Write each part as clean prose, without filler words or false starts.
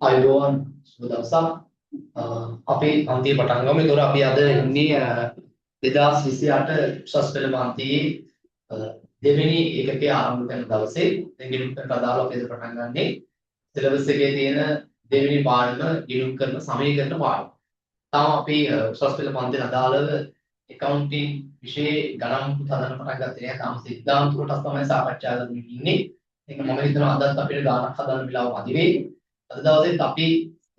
අයෝන් සුබ දවසක් අපි අන්තිම පටන් ගමු. ඒතොර අපි අද ඉන්නේ 2028 උසස් පෙළ පන්තියේ දෙවෙනි ඒකකයේ ආරම්භ කරන දවසේ. දැන් ගිණුම්කට අදාළව අපි අද පටන් ගන්නෙ සිලබස් එකේ තියෙන දෙවෙනි පාඩම ගිණුම් කරන සමීකරණ පාඩම. තාම අපි උසස් පෙළ පන්තියට අදාළව accounting විෂයේ ගණන් හදන්න පටන් ගත්තේ නැහැ. තාම සිද්ධාන්ත කොටස් තමයි සාකච්ඡා කරමින් ඉන්නේ. ඒක මම හිතනවා අදත් අපිට ගණන් හදන්න වෙලාව මදි වෙයි. අද දවසේත් අපි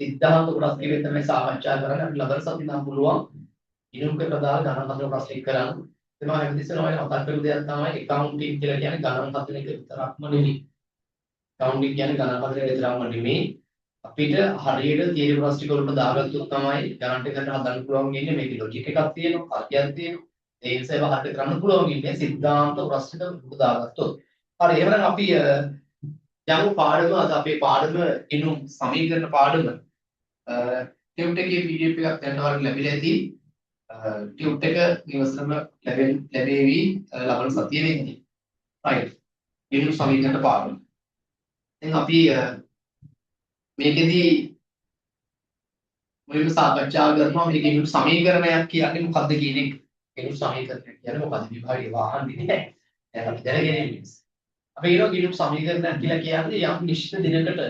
සිද්ධාන්ත කොටස් ටිකේ තමයි සාකච්ඡා කරන්නේ. අපි ලබන සතියේ නම් පුළුවන් ඉනුම්කට අදාළ ගණන් හදන ප්‍රශ්න එක් කරන්න. ඒ මම හැමතිස්සෙම ඔය මතක් කරපු දෙයක් තමයි accounting කියලා කියන්නේ ගණන් හදන එක විතරක්ම නෙවෙයි. accounting කියන්නේ ගණන් හදන එක විතරක්ම නෙවෙයි. අපිට හරියට තියරි ප්‍රශ්න ටික වලට දාගත්තොත් තමයි ගණන් ටික හදන්න පුළුවන් ඉන්නේ. මේකේ ලොජික් එකක් තියෙනවා, තර්කයක් තියෙනවා. ඒ නිසා ඒවා හරියට කරන්න පුළුවන් ඉන්නේ සිද්ධාන්ත ප්‍රශ්න ටික දාගත්තොත්. හරි එහෙනම් අපි යමු පාඩම අද අපේ පාඩම ඉනු සමීකරණ පාඩම ටියුට් එකේ PDF එකක් දැන් ඔයාලට ලැබිලා ඇති ටියුට් එක නිවසේම ලැබෙවි ලබන සතියේ වෙන්නේ right ඉනු සමීකරණ පාඩම දැන් අපි මේකෙදී මුලින්ම සාකච්ඡා කරනවා මේක ඉනු සමීකරණයක් කියන්නේ මොකක්ද කියන එක ඉනු සමීකරණයක් කියන්නේ මොකක්ද විභාගයේ වහන්නේ නැහැ දැන් අපි දැනගෙන ඉන්නේ අපි කියනවා ගිණුම් සමීකරණයක් කියලා කියන්නේ යම් නිශ්චිත දිනකට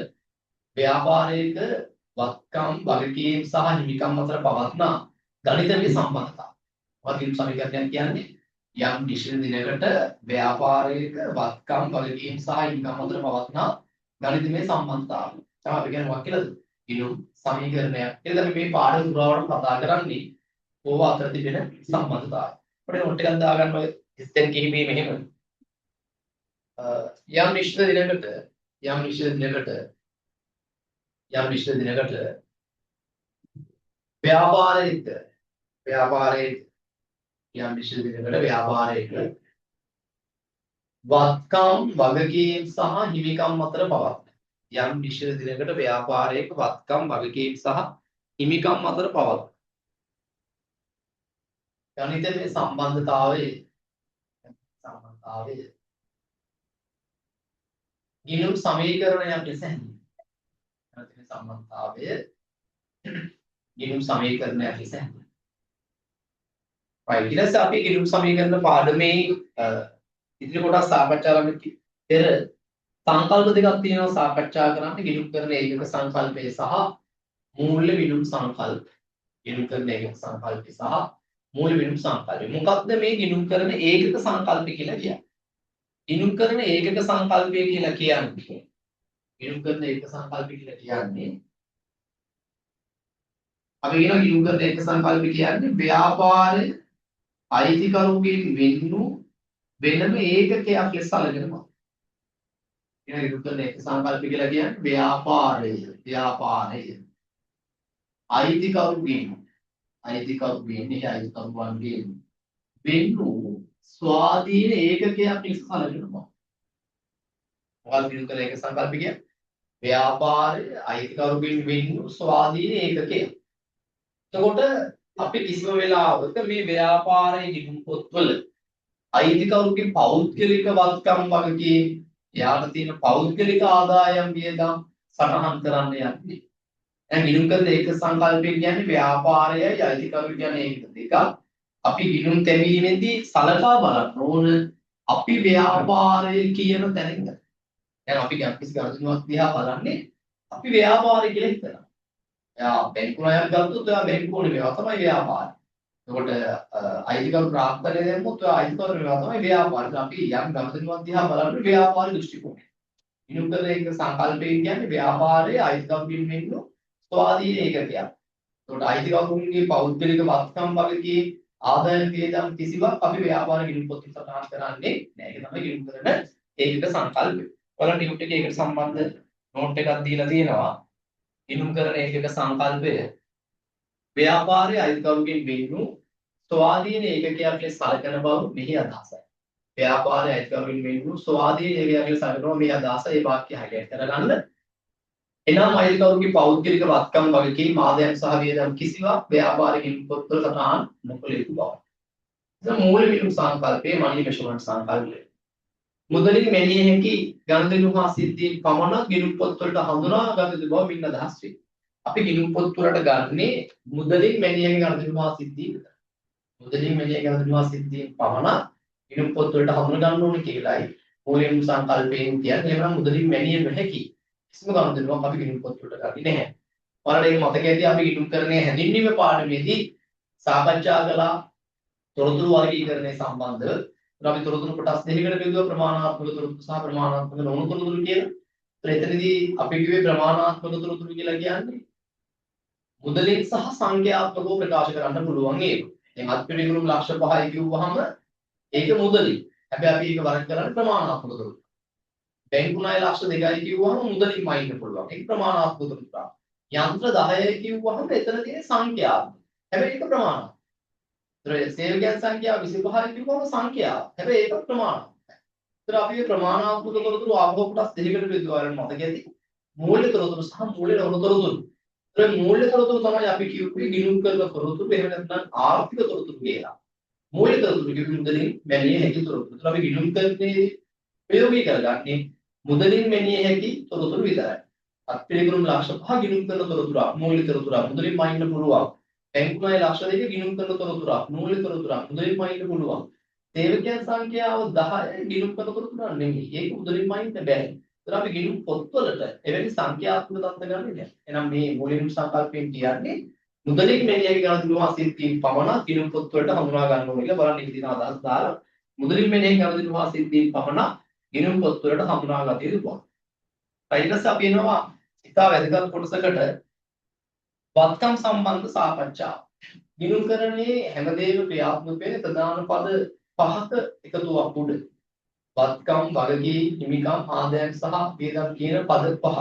ව්‍යාපාරයක වත්කම් වගකීම් සහ හිමිකම් අතර පවත්නා ගණිතමය සම්බන්ධතාව. ගිණුම් සමීකරණයක් කියන්නේ යම් නිශ්චිත දිනකට ව්‍යාපාරයක වත්කම් වගකීම් සහ හිමිකම් අතර පවත්නා ගණිතමය සම්බන්ධතාව. තමයි අපි කියන්නේ මොකක් කියලාද? ගිණුම් සමීකරණයක්. ඒක අපි මේ පාඩම පුරාවට කතා කරන්නේ ඕවා අතර තිබෙන සම්බන්ධතාවය. අපිට නොට් එකක් දාගන්න ඔය ස්ටෙන් කිහිපෙ මෙහෙම යම් නිශ්චිත දිනකට ව්‍යාපාරයක වත්කම් වගකීම් සහ හිමිකම් අතර පවත්න යම් නිශ්චිත දිනකට ව්‍යාපාරයක වත්කම් වගකීම් සහ හිමිකම් අතර පවත්න ගණිතමය සම්බන්ධතාවය ගිණුම් සමීකරණයක් ලෙස හැඳින්වෙනවා. ගණිතමය සම්බන්ධතාවය ගිණුම් සමීකරණයක් ලෙස හැඳින්වෙනවා. right ඊට පස්සේ අපි ගිණුම් සමීකරණ පාඩමේ ඉදිරි කොටස් සාකච්ඡා කරන්න පෙර සංකල්ප දෙකක් තියෙනවා සාකච්ඡා කරන්න ගිණුම් කරන ඒකක සංකල්පය සහ මූල්‍ය විලුම් සංකල්ප. ගිණුම් කරන ඒකක සංකල්පය සහ මූල්‍ය විලුම් සංකල්පය. මොකක්ද මේ ගිණුම් කරන ඒකක සංකල්පය කියලා කියන්නේ? ගිණුම් කරන ඒකක සංකල්පය කියලා කියන්නේ ගිණුම් කරන ඒකක සංකල්පය කියලා කියන්නේ අපි කියනවා ගිණුම් කරන ඒකක සංකල්පය කියන්නේ ව්‍යාපාරයේ අයිතිකරුගෙන් වෙනම ඒකකයක් ලෙස සැලකෙනවා. කියන ගිණුම් කරන ඒකක සංකල්පය කියලා කියන්නේ ව්‍යාපාරයේ අයිතිකරුවන්ගෙන් වෙනු ස්වාධීන ඒකකයක් ලෙස සැලකෙනවා. මොකක්ද ගිණුම් කරන ඒකක සංකල්පය කියන්නේ? ව්‍යාපාරයේ අයිතිකරුගෙන් වෙනු ස්වාධීන ඒකකයක්. එතකොට අපි කිසිම වෙලාවක මේ ව්‍යාපාරයේ ගිණුම් පොත්වල අයිතිකරුගේ පෞද්ගලික වත්කම් වගකීම් එයාට තියෙන පෞද්ගලික ආදායම් වියදම් සටහන් කරන්න යන්නේ. දැන් ගිණුම් කරන ඒකක සංකල්පය කියන්නේ ව්‍යාපාරයයි අයිතිකරු කියන්නේ ඒක දෙකක්. අපි ගිණුම් තැබීමේදී සලකා බලන්න ඕන අපි ව්‍යාපාරය කියන තැනින්. දැන් අපි කිසි ගණනුවක් දිහා බලන්නේ අපි ව්‍යාපාරය කියලා හිතනවා. එයා බැංකු ණයක් ගත්තොත් එයා බැංකුවනේ මේවා තමයි ව්‍යාපාරය. එතකොට අයිතිකරු ප්‍රාප්තකය දෙන්නොත් ඔය අයිතිකරු මේවා තමයි ව්‍යාපාරය. අපි යම් ගණනුවක් දිහා බලන්නේ ව්‍යාපාර දෘෂ්ටිකෝණය. ගිණුම් කරන ඒක සංකල්පය කියන්නේ ව්‍යාපාරයේ අයිතිකරුකින් වෙන්න ස්වාධීන ඒකකයක්. එතකොට අයිතිකරුන්ගේ පෞද්ගලික වත්කම් වගකීම් ආදායම් වියදම් කිසිවක් අපි ව්‍යාපාර ගිණුම් පොතේ සටහන් කරන්නේ නැහැ. ඒක තමයි ගිණුම් කරන ඒකක සංකල්පය. ඔයාලා ටියුට් එකේ ඒකට සම්බන්ධ නෝට් එකක් දීලා තියෙනවා. ගිණුම් කරන ඒකක සංකල්පය ව්‍යාපාරයේ අයිතිකරුගෙන් වෙනු ස්වාධීන ඒකකයක් ලෙස සැලකෙන බව මෙහි අදහසයි. ව්‍යාපාරයේ අයිතිකරුගෙන් වෙනු ස්වාධීන ඒකකයක් ලෙස සැලකනවා මේ අදහස ඒ වාක්‍ය highlight කරගන්න. එනම් අයිතිකරුගේ පෞද්ගලික වත්කම් වගකීම් ආදායම් සහ වියදම් කිසිවක් ව්‍යාපාරික ඉන්පුත්වල සටහන් නොකළ යුතු බව. දැන් මූල විලුම් සංකල්පයේ money measurement සංකල්පය. මුදලින් මෙලිය හැකි ගනුදෙනු හා සිද්ධීන් පමණක් ගිණුම් පොත් වලට හඳුනා ගත යුතු බව මින් අදහස් වේ. අපි ගිණුම් පොත් වලට ගන්නේ මුදලින් මෙලිය හැකි ගනුදෙනු හා සිද්ධීන් විතරයි. මුදලින් මෙලිය ගනුදෙනු හා සිද්ධීන් පමණක් ගිණුම් පොත් වලට හඳුනා ගන්න ඕනේ කියලායි මූලික සංකල්පයෙන් කියන්නේ. එහෙනම් මුදලින් මෙලිය නොහැකි කිසිම ගනුදෙනුවක් අපි ගිණුම් පොත් වලට ගන්නේ නැහැ. ඔයාලට ඒක මතක ඇති අපි ගිණුම් කරන්නේ හැඳින්වීම පාඩමේදී සාකච්ඡා කළා තොරතුරු වර්ගීකරණය සම්බන්ධව. අපි තොරතුරු කොටස් දෙකකට බෙදුවා ප්‍රමාණාත්මක තොරතුරු සහ ප්‍රමාණාත්මක නොවන තොරතුරු කියලා. ඒත් එතනදී අපි කිව්වේ ප්‍රමාණාත්මක තොරතුරු කියලා කියන්නේ මුදලින් සහ සංඛ්‍යාත්මකව ප්‍රකාශ කරන්න පුළුවන් ඒක. දැන් අත්පිළිගුරුම් ලක්ෂ 5යි කිව්වහම ඒක මුදලින්. හැබැයි අපි ඒක වර්ග කරන්නේ ප්‍රමාණාත්මක තොරතුරු. බැංකු ණය ලක්ෂ 2යි කිව්වහම මුදලින්ම ඉන්න පුළුවන්. ඒක ප්‍රමාණාත්මක තොරතුරු. යන්ත්‍ර 10යි කිව්වහම එතන තියෙන සංඛ්‍යාත්මක. හැබැයි ඒක ප්‍රමාණාත්මක. සේවකයන් සංඛ්‍යාව 25 කිව්වම සංඛ්‍යාව. හැබැයි ඒක ප්‍රමාණවත්. ඒතර අපි මේ ප්‍රමාණාත්මක තොරතුරු ආභව කොටස් දෙකකට බෙදුවා වල මතක ඇති. මූල්‍ය තොරතුරු සහ මූල්‍ය නොවන තොරතුරු. ඒතර මූල්‍ය තොරතුරු තමයි අපි කියුවේ ගිණුම් කරන තොරතුරු එහෙම නැත්නම් ආර්ථික තොරතුරු කියලා. මූල්‍ය තොරතුරු කියුවේ මුදලින් මැනිය හැකි තොරතුරු. ඒතර අපි ගිණුම් කරන්නේ ප්‍රයෝගී කරගන්නේ මුදලින් මැනිය හැකි තොරතුරු විතරයි. අත්පිළිගුරුම් ලක්ෂ 5 ගිණුම් කරන තොරතුරු මූල්‍ය තොරතුරු මුදලින් මයින්න පුළුවන්. බැංකු ණය ලක්ෂ 2 ගිණුම් කරන තොරතුරක් මූල්‍ය තොරතුරක් මුදලින්ම ඉන්න පුළුවන්. සේවකයන් සංඛ්‍යාව 10 ගිණුම් කරන තොරතුරක් නෙමෙයි. ඒක මුදලින්ම ඉන්න බෑ. ඒතර අපි ගිණුම් පොත්වලට එවැනි සංඛ්‍යාත්මක தත්ත ගන්නේ නැහැ. එහෙනම් මේ මූලික සංකල්පයෙන් කියන්නේ මුදලින් මෙලියගේ ගණන් සිද්ධීන් පමණක් ගිණුම් පොත්වලට හඳුනා ගන්න ඕනේ කියලා බලන්න ඉතින් අදහස් දාලා මුදලින් මෙලියගේ ගණන් සිද්ධීන් පමණක් ගිණුම් පොත්වලට හඳුනා ගත යුතුයි. ඊට පස්සේ අපි එනවා ඉතා වැදගත් කොටසකට වත්කම් සම්බන්ධ සාකච්ඡා. ගිණුම්කරණයේ හැමදේම ක්‍රියාත්මක වෙන ප්‍රධාන පද පහක එකතුවක් උඩ. වත්කම්, වගකී, හිමිකම්, ආදායම් සහ වේදම් කියන පද පහ.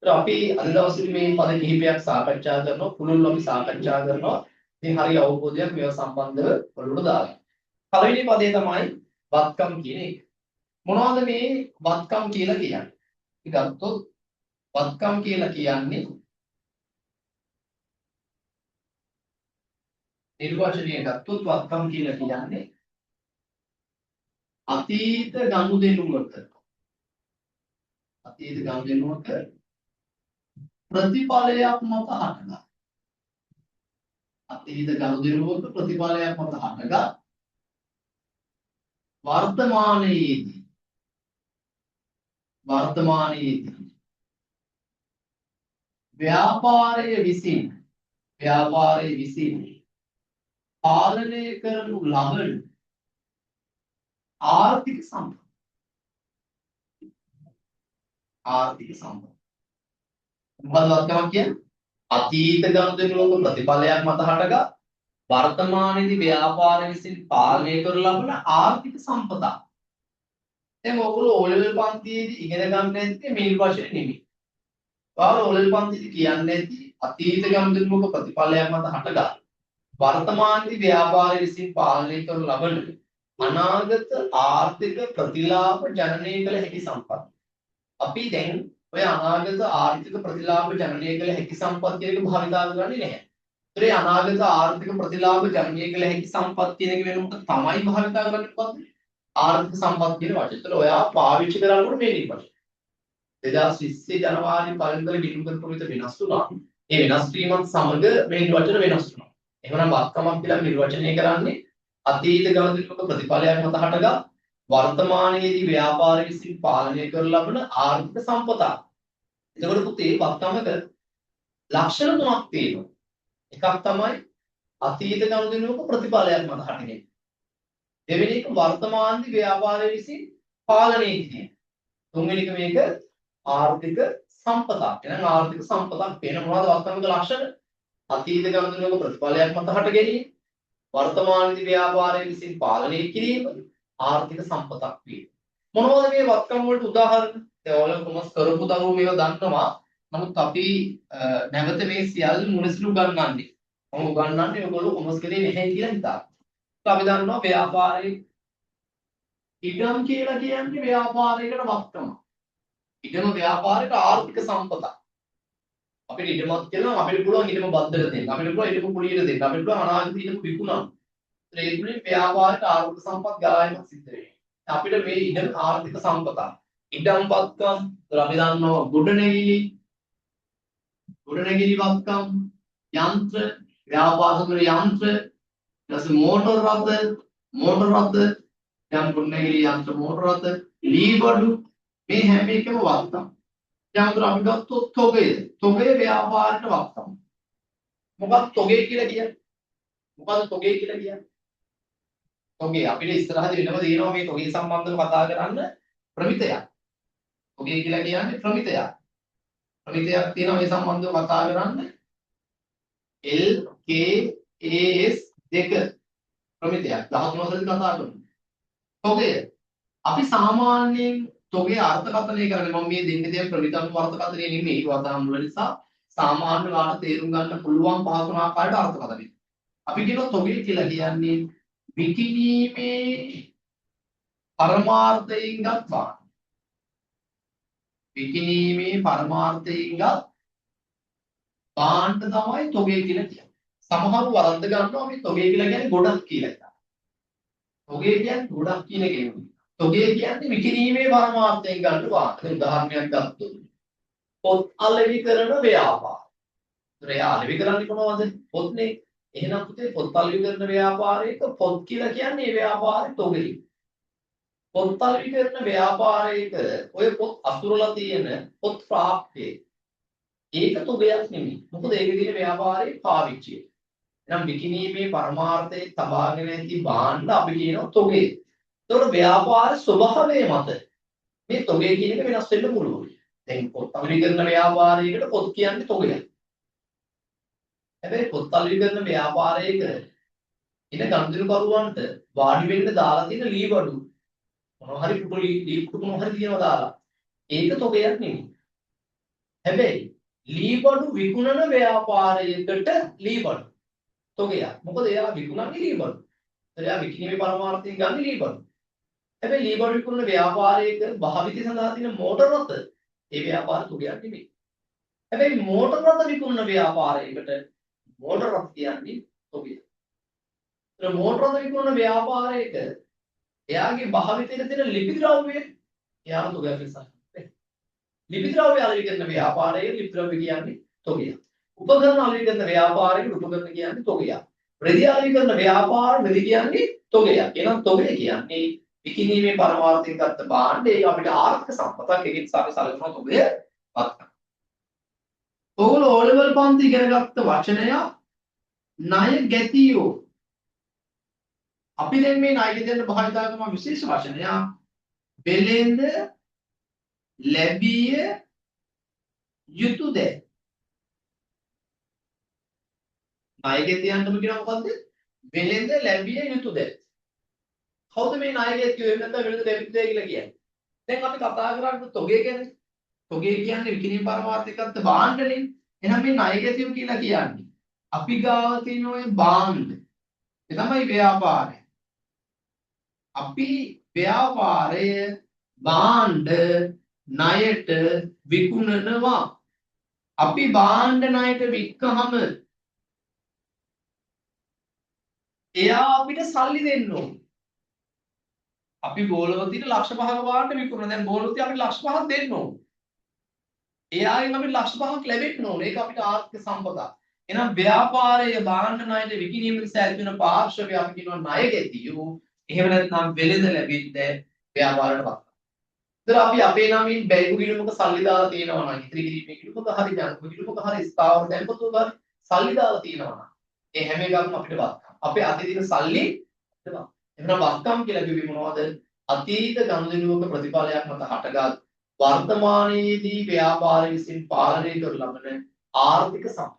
ඒත් අපි අද දවසේ මේ පද කිහිපයක් සාකච්ඡා කරනවා, පුළුල් අපි සාකච්ඡා කරනවා. ඉතින් හරිය අවබෝධයක් මේවා සම්බන්ධව ඔළුවට දාගන්න. පළවෙනි පදේ තමයි වත්කම් කියන එක. මොනවද මේ වත්කම් කියලා කියන්නේ? අපි ගත්තොත් වත්කම් කියලා කියන්නේ නිර්වචනය ගත්තොත් වත්කම් කියලා කියන්නේ අතීත ගනුදෙනුවක ප්‍රතිඵලයක් මත හටගත් අතීත ගනුදෙනුවක ප්‍රතිඵලයක් මත හටගත් වර්තමානයේදී ව්‍යාපාරයේ විසින් පාලනය කරනු ලබන ආර්ථික සම්පත්. මොකද වත්කමක් කියන්නේ? අතීත ගනුදෙනුවක ප්‍රතිඵලයක් මත හටගත් වර්තමානයේදී ව්‍යාපාර විසින් පාලනය කරනු ලබන ආර්ථික සම්පත. දැන් ඔයගොල්ලෝ ඕලෙවල් පන්තියේදී ඉගෙන ගන්න නැත්තේ මේ වචනේ නෙමෙයි. ඔයාලා ඕලෙවල් පන්තියේදී කියන්නේ නැති අතීත ගනුදෙනුවක ප්‍රතිඵලයක් මත හටගත් වර්තමානයේ ව්‍යාපාර විසින් පාලනය කරනු ලබන අනාගත ආර්ථික ප්‍රතිලාභ ජනනය කළ හැකි සම්පත්. අපි දැන් ඔය අනාගත ආර්ථික ප්‍රතිලාභ ජනනය කළ හැකි සම්පත් කියන එක භාවිතා කරන්නේ නැහැ. ඒ අනාගත ආර්ථික ප්‍රතිලාභ ජනනය කළ හැකි සම්පත් කියන එක වෙනකොට තමයි භාවිතා කරන්නේ මොකද්ද? ආර්ථික සම්පත් කියන වචනේ. ඒතර ඔයා පාවිච්චි කරනකොට මේ නිර්වචන. 2020 ජනවාරි පළවෙනිදා ගිණුම් කරපු විතර වෙනස් වුණා. ඒ වෙනස් වීමත් සමග මේ නිර්වචන වෙනස් වුණා. එහෙනම් වත්කමක් කියලා නිර්වචනය කරන්නේ අතීත ගනුදෙනුවක ප්‍රතිඵලයක් මත හටගත් වර්තමානයේදී ව්‍යාපාර විසින් පාලනය කරන ලබන ආර්ථික සම්පත. එතකොට පුතේ වත්කමක ලක්ෂණ තුනක් තියෙනවා. එකක් තමයි අතීත ගනුදෙනුවක ප්‍රතිඵලයක් මත හටගෙන. දෙවෙනි එක වර්තමානයේ ව්‍යාපාරය විසින් පාලනය කිරීම. තුන්වෙනි එක මේක ආර්ථික සම්පතක්. එහෙනම් ආර්ථික සම්පතක් වෙන මොනවද වත්කමක ලක්ෂණ? අතීත ගනුදෙනුවක ප්‍රතිඵලයක් මත හට ගැනීම, වර්තමානයේ ව්‍යාපාරය විසින් පාලනය කිරීම, ආර්ථික සම්පතක් වේ. මොනවද මේ වත්කම් වලට උදාහරණ? දැන් ඔයාලා කොමස් කරපු දරුවෝ මේවා දන්නවා. නමුත් අපි නැවත මේ සියල්ල මුලසිලු ගන්නන්නේ. මම උගන්වන්නේ ඔයගොල්ලෝ කොමස් කරේ නැහැ කියලා හිතා. අපි දන්නවා ව්‍යාපාරයේ ඉඩම් කියලා කියන්නේ ව්‍යාපාරයකට වත්කම. ඉඩම ව්‍යාපාරයක ආර්ථික සම්පතක්. අපිට ඉඩමක් කියලා අපිට පුළුවන් ඉඩම බද්දට දෙන්න. අපිට පුළුවන් ඉඩම කුලියට දෙන්න. අපිට පුළුවන් අනාගතේ ඉඩම විකුණන්න. ඒ තුලින් ව්‍යාපාරයට ආර්ථික සම්පත් ගායමක් සිද්ධ වෙනවා. අපිට මේ ඉඩම් ආර්ථික සම්පත. ඉඩම් වත්කම් අපි දන්නවා ගොඩනැගිලි වත්කම් යන්ත්‍ර ව්‍යාපාර කර යන්ත්‍ර ඊට මෝටර රථ යම් ගොඩනැගිලි යන්ත්‍ර මෝටර රථ ලී බඩු මේ හැම එකම වත්කම්. යන්ත්‍ර අපි ගත්තොත් තොගය ව්‍යාපාරයට වත්කම්. මොකක්ද තොගය කියලා කියන්නේ? තොගේ අපිට ඉස්සරහදී වෙනම දිනනවා මේ තොගේ සම්බන්ධව කතා කරන්න ප්‍රමිතයක්. තොගේ කියලා කියන්නේ ප්‍රමිතයක්. ප්‍රමිතයක් තියෙනවා මේ සම්බන්ධව කතා කරන්න LKAS 2 ප්‍රමිතයක් 13 වසරේ කතා කරනවා. තොගේ අපි සාමාන්‍යයෙන් තොගේ අර්ථකථනය කරන්නේ මම මේ දෙන්නේ දෙන ප්‍රමිතම් අර්ථකථනය නෙමෙයි වදාම් වල නිසා සාමාන්‍ය වාට තේරුම් ගන්න පුළුවන් පහසුන ආකාරයට අර්ථකථනය. අපි කියනවා තොගේ කියලා කියන්නේ විකිණීමේ පරමාර්ථයෙන් ගත් බාණ්ඩ. විකිණීමේ පරමාර්ථයෙන් ගත් බාණ්ඩ තමයි තොගේ කියලා කියන්නේ. සමහරව වරද්ද ගන්නවා මේ තොගේ කියලා කියන්නේ ගොඩක් කියලා එකක්. තොගේ කියන්නේ ගොඩක් කියන එක නෙවෙයි. තොගේ කියන්නේ විකිණීමේ පරමාර්ථයෙන් ගන්න බාණ්ඩ. උදාහරණයක් ගත්තොත් පොත් අලෙවි කරන ව්‍යාපාර. අලෙවි කරන්නේ කොහොමද? පොත්නේ. එහෙනම් පුතේ පොත් අලෙවි කරන ව්‍යාපාරයක පොත් කියලා කියන්නේ ඒ ව්‍යාපාරේ තොගේ. පොත් අලෙවි කරන ව්‍යාපාරයක ඔය පොත් අසුරලා තියෙන පොත් ප්‍රාප්තිය. ඒක තොගයක් නෙමෙයි. මොකද ඒකේ තියෙන ව්‍යාපාරේ පාවිච්චිය. එහෙනම් විකිණීමේ පරමාර්ථයේ තබාගෙන ඇති බාණ්ඩ අපි කියනවා තොගේ. ඒතකොට ව්‍යාපාර ස්වභාවය මත මේ තොගේ කියන එක වෙනස් වෙන්න පුළුවන්. දැන් පොත් අලෙවි කරන ව්‍යාපාරයකට පොත් කියන්නේ තොගයක්. හැබැයි පොත් අලෙවි කරන ව්‍යාපාරයක ඉන ගනුදෙනුකරුවන්ට වාඩි වෙන්න දාලා තියෙන ලී බඩු මොනවා හරි පුටු ලී පුටු මොනවා හරි තියෙනවා දාලා ඒක තොගයක් නෙමෙයි. හැබැයි ලී බඩු විකුණන ව්‍යාපාරයකට ලී බඩු තොගයක්. මොකද එයා විකුණන්නේ ලී බඩු. එයා විකිණීමේ පරමාර්ථයෙන් ගන්න ලී බඩු. හැබැයි ලී බඩු විකුණන ව්‍යාපාරයක භාවිතය සඳහා තියෙන මෝටර රථ ඒ ව්‍යාපාර තොගයක් නෙමෙයි. හැබැයි මෝටර රථ විකුණන ව්‍යාපාරයකට මෝටර රථ කියන්නේ තොගයක්. ඒ මෝටර රථ විකුණන ව්‍යාපාරයක එයාගේ භාවිතයට තියෙන ලිපි ද්‍රව්‍ය එයාට තොගයක් නිසා. ලිපි ද්‍රව්‍ය අලෙවි කරන ව්‍යාපාරයේ ලිපි ද්‍රව්‍ය කියන්නේ තොගයක්. උපකරණ අලෙවි කරන ව්‍යාපාරයේ උපකරණ කියන්නේ තොගයක්. රෙදි අලෙවි කරන ව්‍යාපාර රෙදි කියන්නේ තොගයක්. එහෙනම් තොගය කියන්නේ විකිණීමේ පරමාර්ථයෙන් ගත්ත භාණ්ඩේ අපිට ආර්ථික සම්පතක් එකකින් සලකන තොගය වත්කම්. ඔයගොල්ලෝ O level පන්ති ඉගෙන ගත්ත වචනය ණය ගැතියෝ. අපි දැන් මේ ණය ගැතියන භාවිතා කරන විශේෂ වචනය වෙළෙඳ ලැබිය යුතුද? ණය ගැතියන්ටම කියන මොකද්ද? වෙළෙඳ ලැබිය යුතුද? කවුද මේ ණය ගැතියෝ එහෙම නැත්නම් වෙළෙඳ ලැබිය යුතුද කියලා කියන්නේ? දැන් අපි කතා කරන්නේ තොගේ ගැන. තොගේ කියන්නේ විකිණීම පරමාර්ථයකට බාණ්ඩනේ. එහෙනම් මේ ණය ගැතියෝ කියලා කියන්නේ අපි ගාව තියෙන ඔය බාණ්ඩ. ඒ තමයි ව්‍යාපාරය. අපි ව්‍යාපාරය බාණ්ඩ ණයට විකුණනවා. අපි බාණ්ඩ ණයට වික්කහම එයා අපිට සල්ලි දෙන්න ඕනේ. අපි බෝලවතිට ලක්ෂ 5ක බාණ්ඩ විකුණන. දැන් බෝලවතිය අපිට ලක්ෂ 5ක් දෙන්න ඕනේ. එයාගෙන් අපිට ලක්ෂ 5ක් ලැබෙන්න ඕනේ. ඒක අපිට ආර්ථික සම්පතක්. එහෙනම් ව්‍යාපාරයේ බාණ්ඩ ණයට විකිණීම නිසා ඇති වෙන පාර්ශ්වය අපි කියනවා ණය ගැතියෝ. එහෙම නැත්නම් වෙළෙඳ ලැබෙද්ද ව්‍යාපාරයට වක්. ඉතින් අපි අපේ නමින් බැංකු ගිණුමක සල්ලි දාලා තියෙනවා නම් ඉතිරි කිරීමේ ගිණුමක හරි ජංගම ගිණුමක හරි ස්ථාවර දැන්පතුවක හරි සල්ලි දාලා තියෙනවා නම් ඒ හැම එකක්ම අපිට වත්කම්. අපේ අතේ තියෙන සල්ලි අපිට වත්කම්. එහෙනම් වත්කම් කියලා කිව්වේ මොනවද? අතීත ගනුදෙනුවක ප්‍රතිඵලයක් මත හටගත් වර්තමානයේදී ව්‍යාපාර විසින් පාලනය කර ලබන ආර්ථික සම්පත.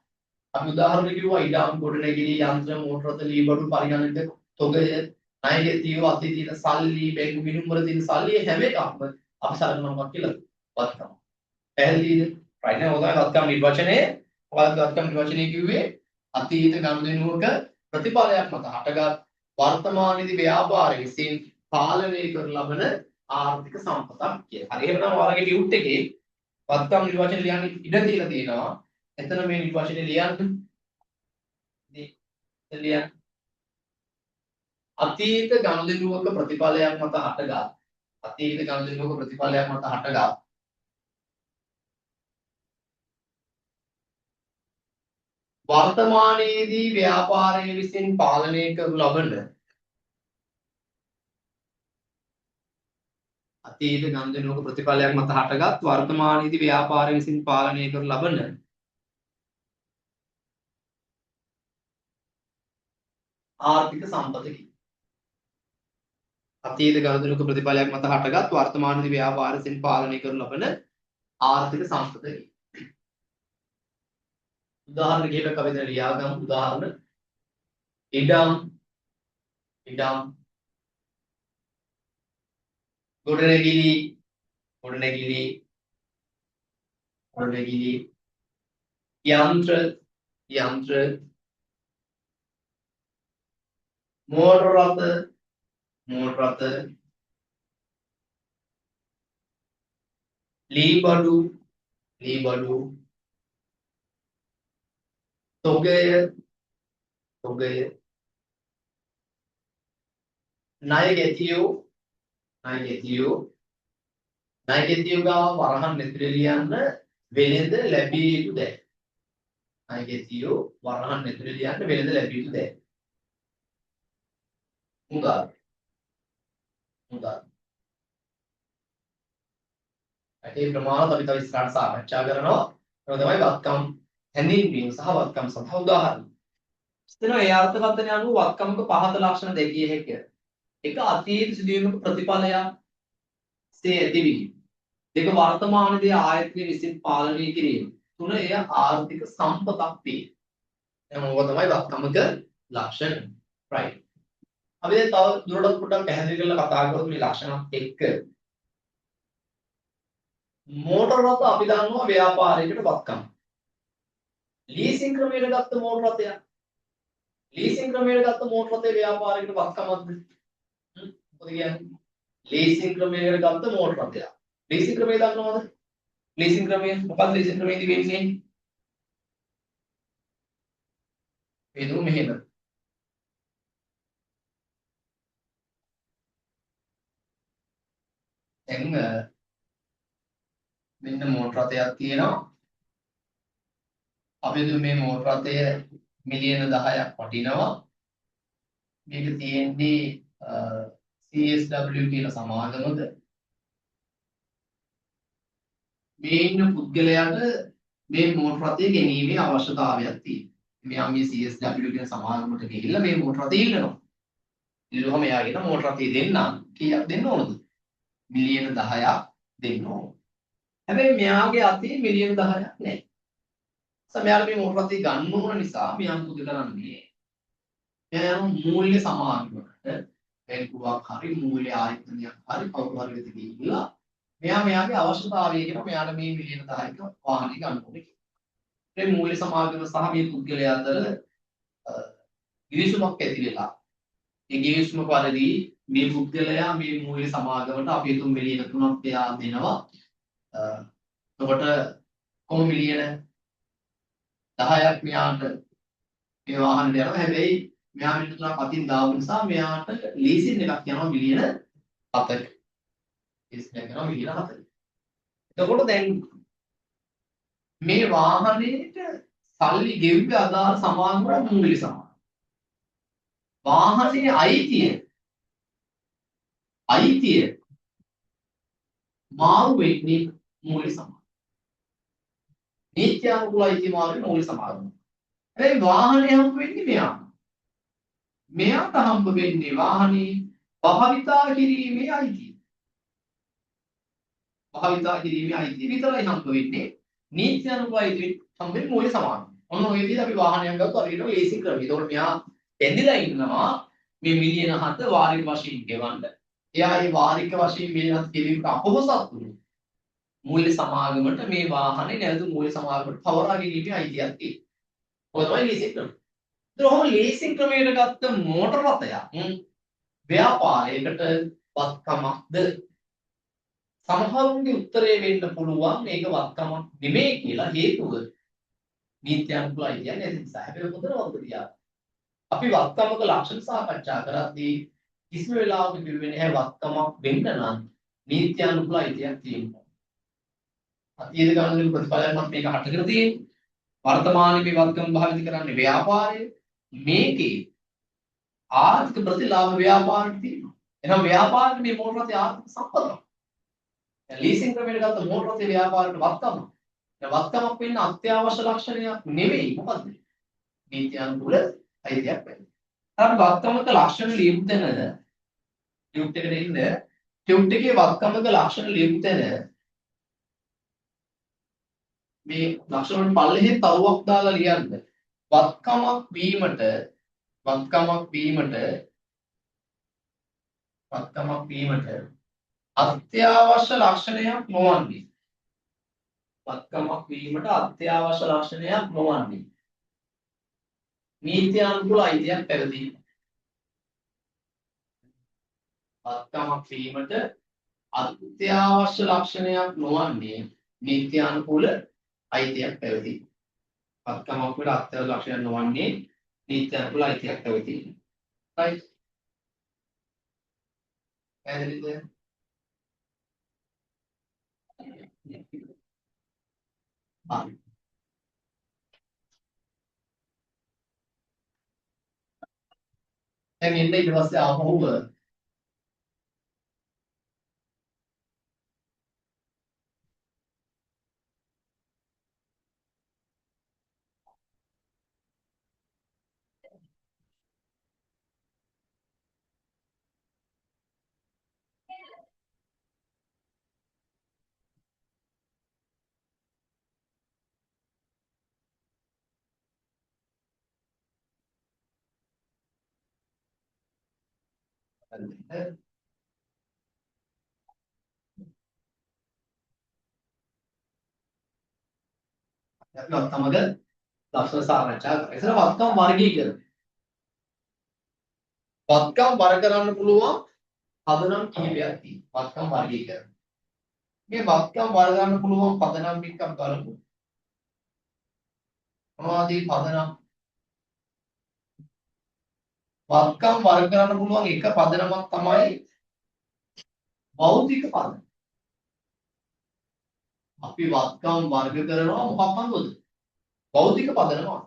අපි උදාහරණ කිව්වා ඉඩම් ගොඩනැගිලි යන්ත්‍ර මෝටර රථ ලී බඩු පරිගණක තොගය ණය ගැතියෝ අතේ තියෙන සල්ලි බැංකු ගිණුම් වල තියෙන සල්ලි හැම එකක්ම අපි සලකනවා කියලා වත්කම්. පැහැදිලිද? right now ඔතන වත්කම් නිර්වචනය මොකක්ද වත්කම් නිර්වචනය කිව්වේ? අතීත ගනුදෙනුවක ප්‍රතිඵලයක් මත හටගත් වර්තමානයේදී ව්‍යාපාර විසින් පාලනය කර ලබන ආර්ථික සම්පතක් කියලා. හරි එහෙනම් ඔයාලගේ ටියුට් එකේ වත්කම් නිර්වචන ලියන්න ඉඩ තියලා තියෙනවා. එතන මේ නිර්වචනේ ලියන්න. ලියන්න. අතීත ගනුදෙනුවක ප්‍රතිඵලයක් මත හටගත් අතීත ගනුදෙනුවක ප්‍රතිඵලයක් මත හටගත් වර්තමානයේදී ව්‍යාපාරය විසින් පාලනය කරනු ලබන අතීත ගනුදෙනුවක ප්‍රතිඵලයක් මත හටගත් වර්තමානයේදී ව්‍යාපාරය විසින් පාලනය කරනු ලබන ආර්ථික සම්පතකි. අතීත ගනුදෙනුවක ප්‍රතිඵලයක් මත හටගත් වර්තමානයේදී ව්‍යාපාරය විසින් පාලනය කරනු ලබන ආර්ථික සම්පතකි. උදාහරණ කිහිපයක් අපි දැන් ලියා ගමු. උදාහරණ ඉඩම් ගොඩනැගිලි යන්ත්‍ර මෝටර රථ ලී බඩු තොගය ණය ගැතියෝ ගාව වරහන් ඇතුළේ ලියන්න වෙළඳ ලැබිය යුතු දෑ. ණය ගැතියෝ වරහන් ඇතුළේ ලියන්න වෙළඳ ලැබිය යුතු දෑ. මුදල්. ඒ ප්‍රමාණවත් අපි තව ඉස්සරහට සාකච්ඡා කරනවා. ඒක තමයි වත්කම් හැඳින්වීම සහ වත්කම් සඳහා උදාහරණ. ඉතින් ඒ අර්ථකථනය අනුව වත්කමක පහත ලක්ෂණ දෙකිය හැකිය. එක අතීත සිදුවීමක ප්‍රතිඵලයක් සේ ඇතිවීම. දෙක වර්තමානයේදී ආයතනය විසින් පාලනය කිරීම. තුන එය ආර්ථික සම්පතක් වේ. දැන් ඕක තමයි වත්කමක ලක්ෂණ. right. අපි දැන් තව දුරටත් පොඩ්ඩක් පැහැදිලි කරලා කතා කරමු මේ ලක්ෂණත් එක්ක. මෝටර රථ අපි දන්නවා ව්‍යාපාරයකට වත්කම. ලීසින් ක්‍රමයට ගත්ත මෝටර රථයක්. ලීසින් ක්‍රමයට ගත්ත මෝටර රථේ ව්‍යාපාරයකට වත්කමක්ද? මොකද කියන්නේ? ලීසින් ක්‍රමයට ගත්ත මෝටර රථයක්. ලීසින් ක්‍රමය දන්නවද? ලීසින් ක්‍රමය මොකක්ද ලීසින් ක්‍රමයේදී වෙන්නේ? වේදු මෙහෙම. දැන් මෙන්න මෝටර රථයක් තියෙනවා. අපි මේ මෝටර රථය මිලියන 10ක් වටිනවා. මේක තියෙන්නේ CSW කියන සමාගමක. මේ ඉන්න පුද්ගලයාට මේ මෝටර රථය ගැනීමේ අවශ්‍යතාවයක් තියෙනවා. මෙයා මේ CSW කියන සමාගමකට ගිහිල්ලා මේ මෝටර රථය ඉල්ලනවා. ඉල්ලුවම එයාගෙන මෝටර රථය දෙන්න කීයක් දෙන්න ඕනද? මිලියන 10ක් දෙන්න ඕන. හැබැයි මෙයාගේ අතේ මිලියන 10ක් නැහැ. සමහරවිට මේ මෝටර රථය ගන්න ඕන නිසා මෙයා මොකද කරන්නේ? එයා මූල්‍ය සමාගමකට බැංකුවක් හරි මූල්‍ය ආයතනයක් හරි කවුරු හරි වෙත ගිහිල්ලා මෙයාගේ අවශ්‍යතාවය කියන මෙයාට මේ මිලියන 10ක වාහනය ගන්න ඕනේ කියලා. මේ මූල්‍ය සමාගම සහ මේ පුද්ගලයා අතර ගිවිසුමක් ඇති වෙලා ඒ ගිවිසුම පරිදි මේ පුද්ගලයා මේ මූල්‍ය සමාගමට අපි තුන් මිලියන 3ක් එයා දෙනවා. එතකොට කොහොම මිලියන 10ක් මෙයාට මේ වාහනේ යනවා. හැබැයි මෙයා මිලියන 3ක් අතින් දාපු නිසා මෙයාට ලීසින් එකක් යනවා මිලියන 7ක. ලීසින් එකක් යනවා මිලියන 7ක. එතකොට දැන් මේ වාහනේට සල්ලි ගෙව්වේ අදාළ සමාගමට මූල්‍ය සමාගම. වාහනේ අයිතිය මාරු වෙන්නේ මූල්‍ය සමාගම. නීත්‍යානුකූල අයිතිය මාරු වෙන්නේ මූල්‍ය සමාගම. හැබැයි වාහනේ හම්බ වෙන්නේ මෙයා. මෙයාට හම්බ වෙන්නේ වාහනේ භාවිතා කිරීමේ අයිතිය. භාවිතා කිරීමේ අයිතිය විතරයි හම්බ වෙන්නේ. නීත්‍යානුකූල අයිතිය හම්බ වෙන්නේ මූල්‍ය සමාගම. ඔන්න ඔය විදිහට අපි වාහනයක් ගත්තොත් අපි කියනවා ලීසින් ක්‍රමය. ඒතකොට මෙයා එන්දිලා ඉන්නවා මේ මිලියන 7 වාරික වශයෙන් ගෙවන්න. එයා මේ වාරික වශයෙන් මිලියන 7 ගෙවීමට අපොහොසත් වුණා. මූල්‍ය සමාගමට මේ වාහනේ නැවත මූල්‍ය සමාගමට පවරා ගැනීමේ අයිතියක් තියෙනවා. ඔය තමයි ලීසින් ක්‍රමය. ඒතකොට ලීසින් ක්‍රමයට ගත්ත මෝටර රථයක් ව්‍යාපාරයකට වත්කමක්ද? සමහරුන්ගේ උත්තරේ වෙන්න පුළුවන් මේක වත්කමක් නෙමෙයි කියලා. හේතුව නීත්‍යානුකූල අයිතිය නැති නිසා. හැබැයි හොඳට වදියා. අපි වත්කමක ලක්ෂණ සාකච්ඡා කරද්දී කිසිම වෙලාවක කිව්වේ නැහැ වත්කමක් වෙන්න නම් නීත්‍යානුකූල අයිතියක් තියෙනවා. අතීත ගණන ප්‍රතිඵලයක් මත මේක හටගෙන තියෙන්නේ. වර්තමානයේ මේ වත්කම් භාවිත කරන්නේ ව්‍යාපාරයේ. මේකේ ආර්ථික ප්‍රතිලාභ ව්‍යාපාරට තියෙනවා. එහෙනම් ව්‍යාපාරයේ මේ මෝටර රථයේ ආර්ථික සම්පතක්. ලීසින් ක්‍රමයට ගත්ත මෝටර රථයේ ව්යාපාරයට වත්කම. දැන් වත්කමක් වෙන්න අත්‍යවශ්‍ය ලක්ෂණයක් නෙවෙයි මොකද්ද? නීත්‍යානුකූල අයිතියක් වෙන්නේ. අර වත්කමක ලක්ෂණ ලියපු තැන ටියුට් එකට එන්න ටියුට් එකේ වත්කමක ලක්ෂණ ලියපු තැන මේ ලක්ෂණ වලින් පල්ලෙහි තරුවක් දාලා ලියන්න. වත්කමක් වීමට අත්‍යවශ්‍ය ලක්ෂණයක් නොවන්නේ. වත්කමක් වීමට අත්‍යවශ්‍ය ලක්ෂණයක් නොවන්නේ. නීත්‍යානුකූල අයිතියක් පැවතීම. වත්කමක් වීමට අත්‍යවශ්‍ය ලක්ෂණයක් නොවන්නේ නීත්‍යානුකූල අයිතියක් පැවතීම. වත්කමක් වල අත්‍යවශ්‍ය ලක්ෂණයක් නොවන්නේ නීත්‍යානුකූල අයිතියක් පැවතීම. right? පැහැදිලිද? හරි. දැන් එන්න ඊට පස්සේ ආපහු අපි වත්කමක ලක්ෂණ සාකච්ඡා කරා. ඉතින් වත්කම් වර්ගීකරණය. වත්කම් වර්ග කරන්න පුළුවන් පදනම් කිහිපයක් තියෙනවා. වත්කම් වර්ගීකරණය. මේ වත්කම් වර්ග කරන්න පුළුවන් පදනම් ටිකක් බලමු. මොනවද පදනම්? වත්කම් වර්ග කරන්න පුළුවන් එක පදනමක් තමයි භෞතික පදනම. අපි වත්කම් වර්ග කරනවා මොකක් අනුවද? භෞතික පදනම.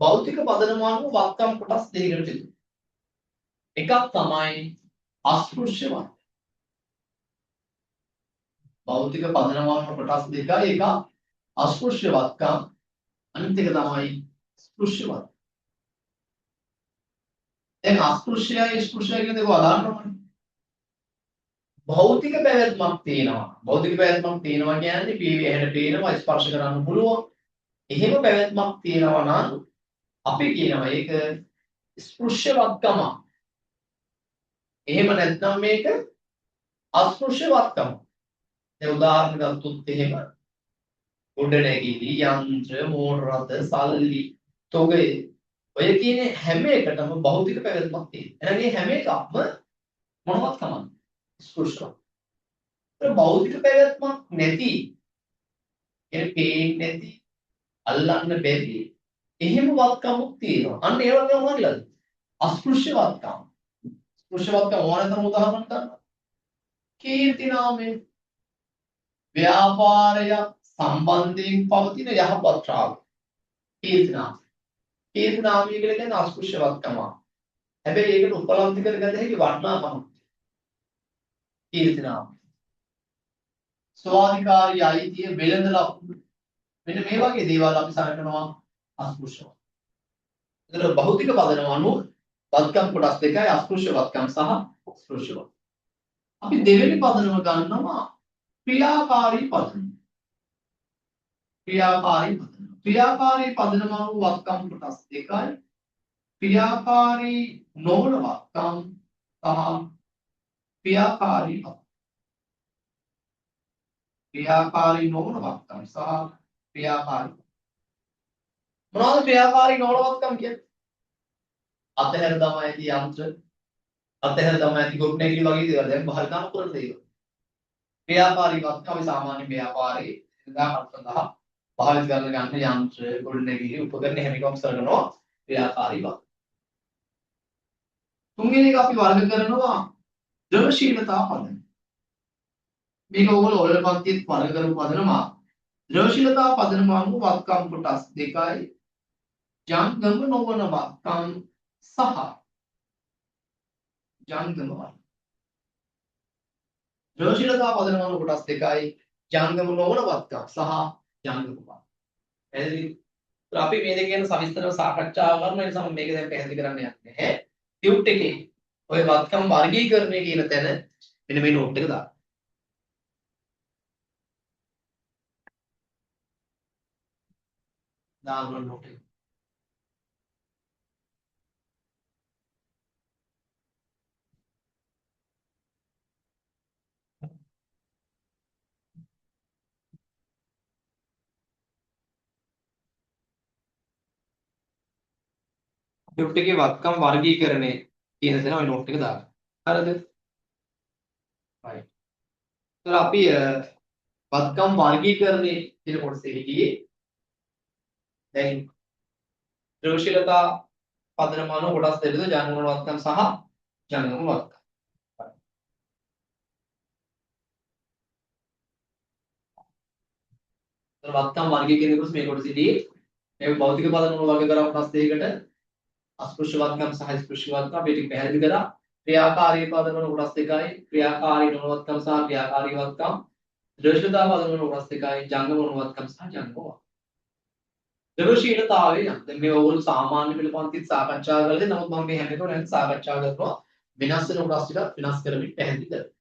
භෞතික පදනම අනුව වත්කම් කොටස් දෙකකට බෙදුවා. එකක් තමයි අස්පෘශ්‍ය වර්ග. භෞතික පදනම අනුව කොටස් දෙකයි. එක අස්පෘශ්‍ය වත්කම්, අනිත් එක තමයි ස්පෘශ්‍ය වර්ග. දැන් අස්පෘශ්‍යයි ස්පෘශ්‍යයි කියන දෙක අදාළවනේ. භෞතික පැවැත්මක් තියෙනවා. භෞතික පැවැත්මක් තියෙනවා කියන්නේ පීවි ඇහැට පේනවා, ස්පර්ශ කරන්න පුළුවන්. එහෙම පැවැත්මක් තියෙනවා නම් අපි කියනවා ඒක ස්පෘශ්‍ය වත්කම. එහෙම නැත්නම් මේක අස්පෘශ්‍ය වත්කම. ඒ උදාහරණ ගත්තොත් එහෙම උඩනැගිලි, යන්ත්‍ර, මෝටර රථ, සල්ලි, තොගය ඔය කියන හැම එකටම භෞතික පැවැත්මක් තියෙනවා. එහෙනම් මේ හැම එකක්ම මොනවත් කමන්නේ ස්පෘශ්‍ය. ඒ භෞතික පැවැත්මක් නැති ඒ පේන්නේ නැති අල්ලන්න බැරි එහෙම වත්කමක් තියෙනවා. අන්න ඒ වගේ මොනවද? අස්පෘශ්‍ය වත්කම. ස්පෘශ්‍ය වත්කම ඕනතරම් උදාහරණ ගන්න. කීර්ති නාමය ව්‍යාපාරය සම්බන්ධයෙන් පවතින යහපත් ශ්‍රාවක. කීර්ති නාමය. කීර්ති නාමය කියලා කියන්නේ අස්පෘශ්‍ය වත්කම. හැබැයි ඒකට උපලබ්ධ කරගන්න හැකි වටිනාකමක්. කීර්ති නාමය. ස්වාධිකාරී අයිතිය වෙළඳ ලකුණු මෙන්න මේ වගේ දේවල් අපි සලකනවා අස්පෘශ්‍යව. ඒතර භෞතික පදනම අනුව වත්කම් කොටස් දෙකයි අස්පෘශ්‍ය වත්කම් සහ ස්පෘශ්‍ය වත්කම්. අපි දෙවෙනි පදනම ගන්නවා ක්‍රියාකාරී පදනම. ක්‍රියාකාරී පදනම අනුව වත්කම් කොටස් දෙකයි. ක්‍රියාකාරී නොවන වත්කම් සහ ක්‍රියාකාරී වත්කම්. ක්‍රියාකාරී නොවන වත්කම් සහ ක්‍රියාකාරී. මොනවද ක්‍රියාකාරී නොවන වත්කම් කියන්නේ? අතහැර දමා ඇති යන්ත්‍ර, අතහැර දමා ඇති ගොඩනැගිලි වගේ දේවල් දැන් භාවිතා කරන දේවල්. ක්‍රියාකාරී වත්කම් අපි සාමාන්‍ය ව්‍යාපාරයේ එදා සඳහා භාවිත කරන ගන්න යන්ත්‍ර, ගොඩනැගිලි, උපකරණ හැම එකක්ම සලකනවා ක්‍රියාකාරී වත්කම්. තුන්වෙනි එක අපි වර්ග කරනවා ද්‍රවශීලතා පදනම. මේක ඕගොල්ලෝ ඔයල පන්තිත් වර්ග කරපු පදනම ද්‍රවශීලතා පදනම අනුව වත්කම් කොටස් දෙකයි ජංගම නොවන වත්කම් සහ ජංගම වත්කම් ද්‍රවශීලතා පදනම අනුව කොටස් දෙකයි ජංගම නොවන වත්කම් සහ ජංගම වත්කම් පැහැදිලි අපි මේ දෙක ගැන සවිස්තරව සාකච්ඡා කරන නිසා මම මේක දැන් පැහැදිලි කරන්න යන්නේ නැහැ ටියුට් එකේ ඔය වත්කම් වර්ගීකරණය කියන තැන මෙන්න මේ නෝට් එක දාන්න දාන්න නෝට් එක ටියුට් එකේ වත්කම් වර්ගීකරණය කියන තැන ඔය නෝට් එක දාන්න හරිද right ඒතර අපි වත්කම් වර්ගීකරණය කියන කොටසේ හිටියේ දැන් ද්‍රවශීලතා පදනම අනුව කොටස් දෙකද ජංගම වත්කම් සහ ජංගම වත්කම් වත්කම් වර්ගීකරණය කරොත් මේ කොටස හිටියේ මේ භෞතික පදනම වර්ග කරා කොටස් දෙකකට අස්පෘශ්‍ය වත්කම් සහ ස්පෘශ්‍ය වත්කම් මේ ටික පැහැදිලි කරා ක්‍රියාකාරී පදනම කොටස් දෙකයි ක්‍රියාකාරී නොවන වත්කම් සහ ක්‍රියාකාරී වත්කම් ද්‍රවශීලතා පදනම කොටස් දෙකයි ජංගම නොවන වත්කම් සහ ජංගම වත්කම් ද්‍රවශීලතාවය නම් දැන් මේ ඕගොල්ලෝ සාමාන්‍ය පෙළ පන්තිත් සාකච්ඡා කරලා නමුත් මම මේ හැම එකම දැන් සාකච්ඡා කරනවා වෙනස් වෙන කොටස් ටික වෙනස් කරමින් පැහැදිලි කරනවා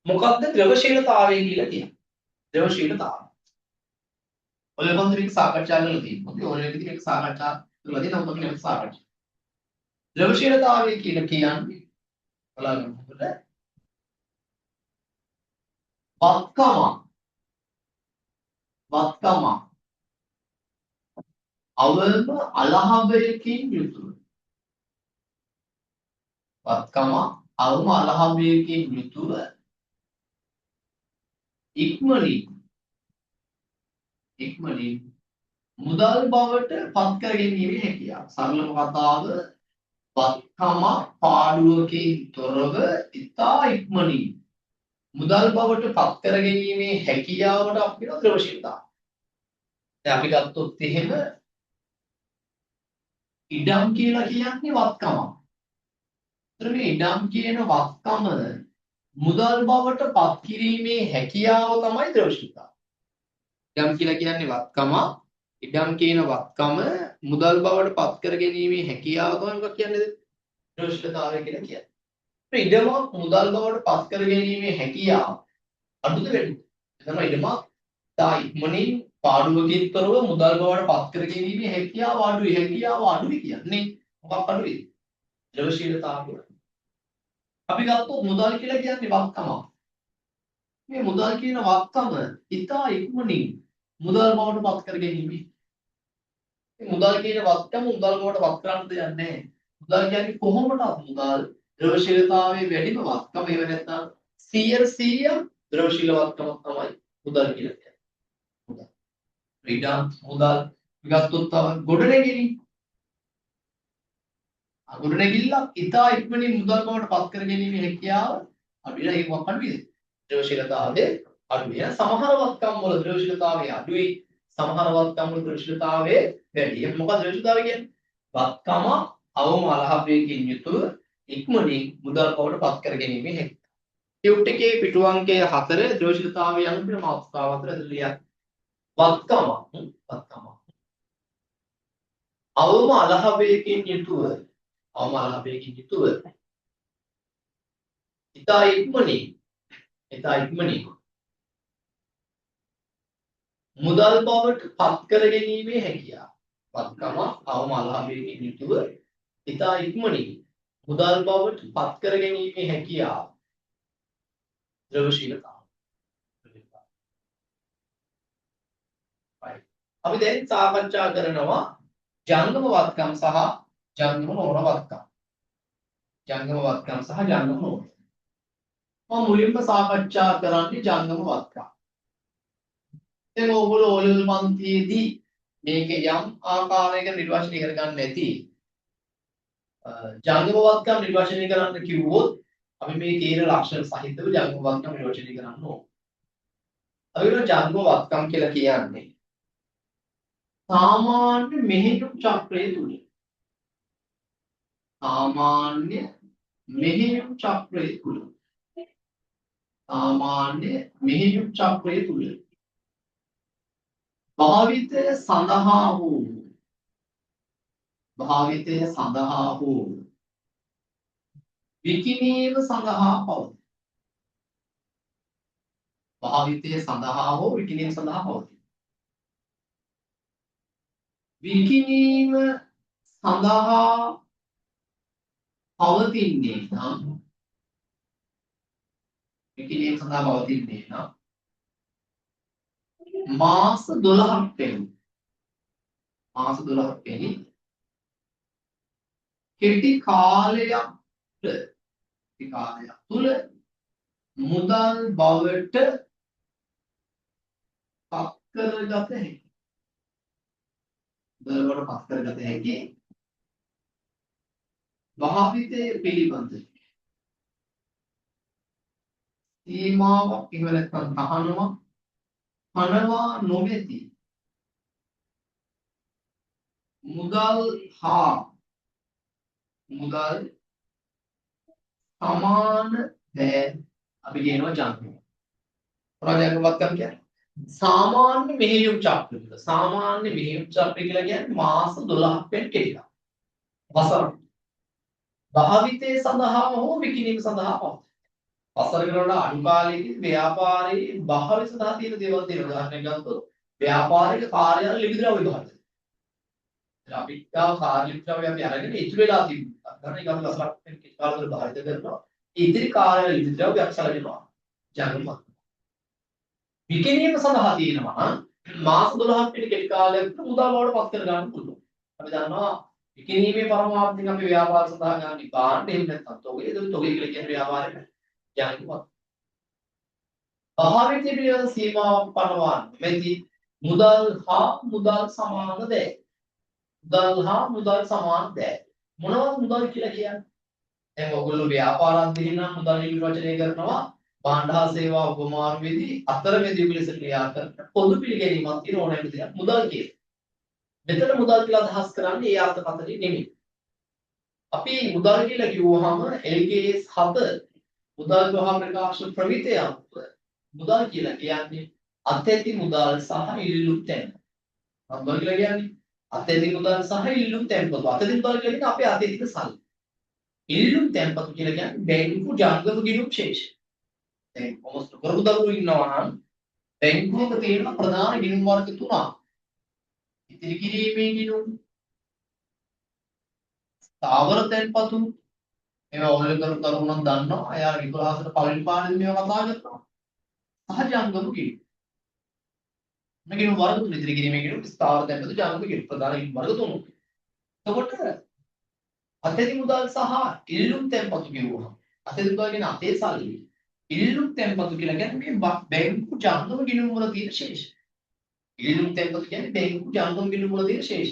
මොකක්ද ද්‍රවශීලතාවය කියලා කියන්නේ ද්‍රවශීලතාවය ඔය පන්තික සාකච්ඡා කරලා තියෙනවා ඔය විදිහට එක සාකච්ඡා කරලා තියෙනවා නමුත් අපි සාකච්ඡා ද්‍රවශීලතාවය කියලා කියන්නේ බලන්න වත්කම අවම අලහබයකින් යුතුව වත්කම අවම අලහබයකින් යුතුව ඉක්මනින් මුදල් බවට පත් කර ගැනීමේ හැකියාව සරලම කතාව වත්කම පාඩුවකින් තොරව ඉතා ඉක්මනින් මුදල් බවට පත් කර ගැනීමේ හැකියාවට අපි කියන ද්‍රවශීලතාව දැන් අපි ගත්තොත් එහෙම ඉඩම් කියලා කියන්නේ වත්කම. ඒතර මේ ඉඩම් කියන වත්කම මුදල් බවට පත් කිරීමේ හැකියාව තමයි ද්‍රවශීලතාව. ඉඩම් කියලා කියන්නේ වත්කම. ඉඩම් කියන වත්කම මුදල් බවට පත් කර ගැනීමේ හැකියාව තමයි මොකක් කියන්නේ? ද්‍රවශීලතාවය කියලා කියන්නේ. ඒ ඉඩමක් මුදල් බවට පත් කර ගැනීමේ හැකියාව අඩුද වැඩිද? එතන ඉඩමක් තා ඉක්මනින් පාඩුවකින් තොරව මුදල් බවට පත් කර ගැනීමේ හැකියාව අඩුයි කියන්නේ මොකක් අඩුයි? ද්‍රවශීලතාවය. අපි ගත්තොත් මුදල් කියලා කියන්නේ වත්කම. මේ මුදල් කියන වත්කම ඉතා ඉක්මනින් මුදල් බවට පත් කර ගැනීම. මේ මුදල් කියන වත්කම මුදල් බවට පත් කරන්න දෙයක් නැහැ. මුදල් කියන්නේ කොහොමද මුදල් ද්‍රවශීලතාවයේ වැඩිම වත්කම ඒව නැත්නම් 100% ද්‍රවශීල වත්කම තමයි මුදල් කියලා කියන්නේ. මුදල්. ඊඩම් මුදල් විගතොත් තව ගොඩනැගිලි. ගොඩනැගිල්ලක් ඉතා ඉක්මනින් මුදල් බවට පත් කර ගැනීමේ හැකියාව අඩුයි. ඒක මොකක් අඩුයිද? ද්‍රවශීලතාවයේ අඩුයි. සමහර වත්කම් වල ද්‍රවශීලතාවය අඩුයි. සමහර වත්කම් වල ද්‍රවශීලතාවය වැඩි. ඒක මොකක්ද ද්‍රවශීලතාවය කියන්නේ? වත්කම අවම අලහබ්බයකින් යුතුව ඉක්මනින් මුදල් බවට පත් කර ගැනීමේ හැකියාව. ටියුට් එකේ පිටු අංකය 4 ද්‍රවශීලතාවය යන පිට මාතෘකාව අතර ලියන්න. වත්කම අවම අලහබ්බයකින් යුතුව ඉතා ඉක්මනින් මුදල් බවට පත් කර ගැනීමේ හැකියාව. වත්කම අවම අලහබ්බයකින් යුතුව ඉතා ඉක්මනින් මුදල් බවට පත් කර ගැනීමේ හැකියාව. ද්‍රවශීලතාව. අපි දැන් සාකච්ඡා කරනවා ජංගම වත්කම් සහ ජංගම නොවන වත්කම්. ජංගම වත්කම් සහ ජංගම නොවන. මම මුලින්ම සාකච්ඡා කරන්නේ ජංගම වත්කම්. දැන් ඔයගොල්ලෝ ඕලෙවල් පන්තියේදී මේක යම් ආකාරයක නිර්වචනය කරගන්න නැති ජංගම වත්කම් නිර්වචනය කරන්න කිව්වොත් අපි මේ කීන ලක්ෂණ සහිතව ජංගම වත්කම් නිර්වචනය කරන්න ඕන. අපි ජන්මවත්කම් කියලා කියන්නේ සාමාන්‍ය මෙහෙයුම් චක්‍රය තුල. සාමාන්‍ය මෙහෙයුම් චක්‍රය තුල. සාමාන්‍ය මෙහෙයුම් චක්‍රය තුල භාවිතය සඳහා වූ විකිණීම සඳහා පවතී. භාවිතය සඳහා හෝ විකිණීම සඳහා පවතී. විකිණීම සඳහා පවතින්නේ නම් විකිණීම සඳහා පවතින්නේ නම් මාස 12ක් වෙනු. මාස 12ක් වෙනි කෙටි කාලයක් තුල මුදල් බවට පත් කරගත හැකි. මුදල් බවට පත් කරගත හැකි භාවිතය පිළිබඳ සීමාවක් එහෙම නැත්නම් තහනවා නොමැති මුදල් සමාන දෑ අපි කියනවා ජන්මය. ප්‍රාජාංගවත්කම් කියන්නේ සාමාන්‍ය මෙහෙයුම් චක්‍රය. සාමාන්‍ය මෙහෙයුම් චක්‍රය කියලා කියන්නේ මාස 12ක් වෙන කෙටි කාලයක්. වසර. භාවිතය සඳහා හෝ විකිණීම සඳහා පවතී. වසරකට වඩා අඩු කාලයකින් ව්‍යාපාරයේ භාවිත සඳහා තියෙන දේවල් තියෙනවා. උදාහරණයක් ගත්තොත් ව්‍යාපාරික කාර්යාල ලිපිද්‍රව්‍ය භාවිතය. අපි කාර්ය ලිපිද්‍රව්‍ය අපි අරගෙන ඉතුරු වෙලා තිබුණා. ගන්න එක අපි වසරක් වෙන කෙටි කාලවල භාවිත කරනවා. ඉදිරි කාර්යාල ලිපිද්‍රව්‍ය අපි සැලකනවා. ජන්මවත්. විකිණීම සඳහා තියෙනවා මාස 12ක් පිට කෙටි කාලයක් මුදල් බවට පත් කර ගන්න පුළුවන්. අපි දන්නවා විකිණීමේ පරමාර්ථයෙන් අපි ව්‍යාපාර සඳහා ගන්න කාණ්ඩ එහෙම නැත්නම් තොගේ කියලා කියන ව්‍යාපාරේ ජන්මවත්. භාවිතය පිළිබඳ සීමාවක් පනවන්න මෙති මුදල් හා මුදල් සමාන දෑ. මුදල් හා මුදල් සමාන දෑ. මොනවද මුදල් කියලා කියන්නේ? දැන් ඔයගොල්ලෝ ව්‍යාපාර අධ්‍යයන මුදල් නිර්වචනය කරනවා භාණ්ඩ හා සේවා උපමාර්ගයේදී අතරමැදි ලෙස ක්‍රියා කරන පොදු පිළිගැනීමක් තියෙන ඕනෑම දෙයක් මුදල් කියලා. මෙතන මුදල් කියලා අදහස් කරන්නේ ඒ අර්ථකථනය නෙමෙයි. අපි මුදල් කියලා කිව්වහම LKS 7 මුදල් වහා ප්‍රකාශ ප්‍රමිතය මුදල් කියලා කියන්නේ අත්‍යති මුදල් සහ ඉල්ලුම් තැන්. මුදල් කියලා කියන්නේ අත්‍යති මුදල් සහ ඉල්ලුම් තැන්පතු. අත්‍යති මුදල් කියන්නේ අපේ අතේ තියෙන සල්ලි. ඉල්ලුම් තැන්පතු කියලා කියන්නේ බැංකු ජංගම ගිණුම් ශේෂ. දැන් කොහොමද කරපු දරුවෝ ඉන්නවා නම් බැංකුවක තියෙන ප්‍රධාන ගිණුම් වර්ග තුනක්. ඉතිරි කිරීමේ ගිණුම්, ස්ථාවර තැන්පතු මේවා ඔයගොල්ලෝ කරපු දරුවෝ නම් දන්නවා. අයා විපුලාසට පළවෙනි පාඩමේ මේවා කතා කරනවා. සහජංගම ගිණුම්. මේ ගිණුම් වර්ග තුන ඉතිරි කිරීමේ ගිණුම්, ස්ථාවර තැන්පතු, ජංගම ගිණුම් ප්‍රධාන ගිණුම් වර්ග තුනක්. එතකොට අත්‍යති මුදල් සහ ඉල්ලුම් තැන්පතු කියවුවා. අත්‍යති මුදල් කියන්නේ අතේ සල්ලි. ඉල්ලුම් තැන්පතු කියලා කියන්නේ මේ බැංකු ජංගම ගිණුම් වල තියෙන ශේෂ. ඉල්ලුම් තැන්පතු කියන්නේ බැංකු ජංගම ගිණුම් වල තියෙන ශේෂ.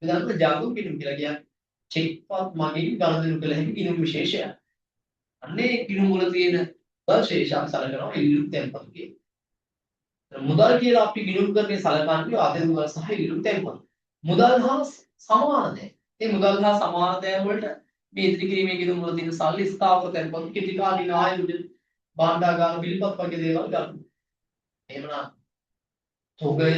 උදාහරණයක් ජංගම ගිණුම් කියලා කියන්නේ චෙක් පත් මගින් ගනුදෙනු කළ හැකි ගිණුම් විශේෂය. අන්නේ ගිණුම් වල තියෙන ශේෂයන් සලකනවා ඉල්ලුම් තැන්පතු කියන. මුදල් කියලා අපි ගිණුම් කරන්නේ සලකන්නේ අතේ මුදල් සහ ඉල්ලුම් තැන්පතු. මුදල් හා සමාන දේ. මේ මුදල් හා සමාන දේ වලට මේ ඉදිරි කිරීමේ ගිණුම් වල තියෙන සල්ලි ස්ථාවර තැන්පතු කෙටි කාලීන ආයුධ භාණ්ඩාගාර පිළිපත් වගේ දේවල් ගන්න. එහෙමනම් තොගය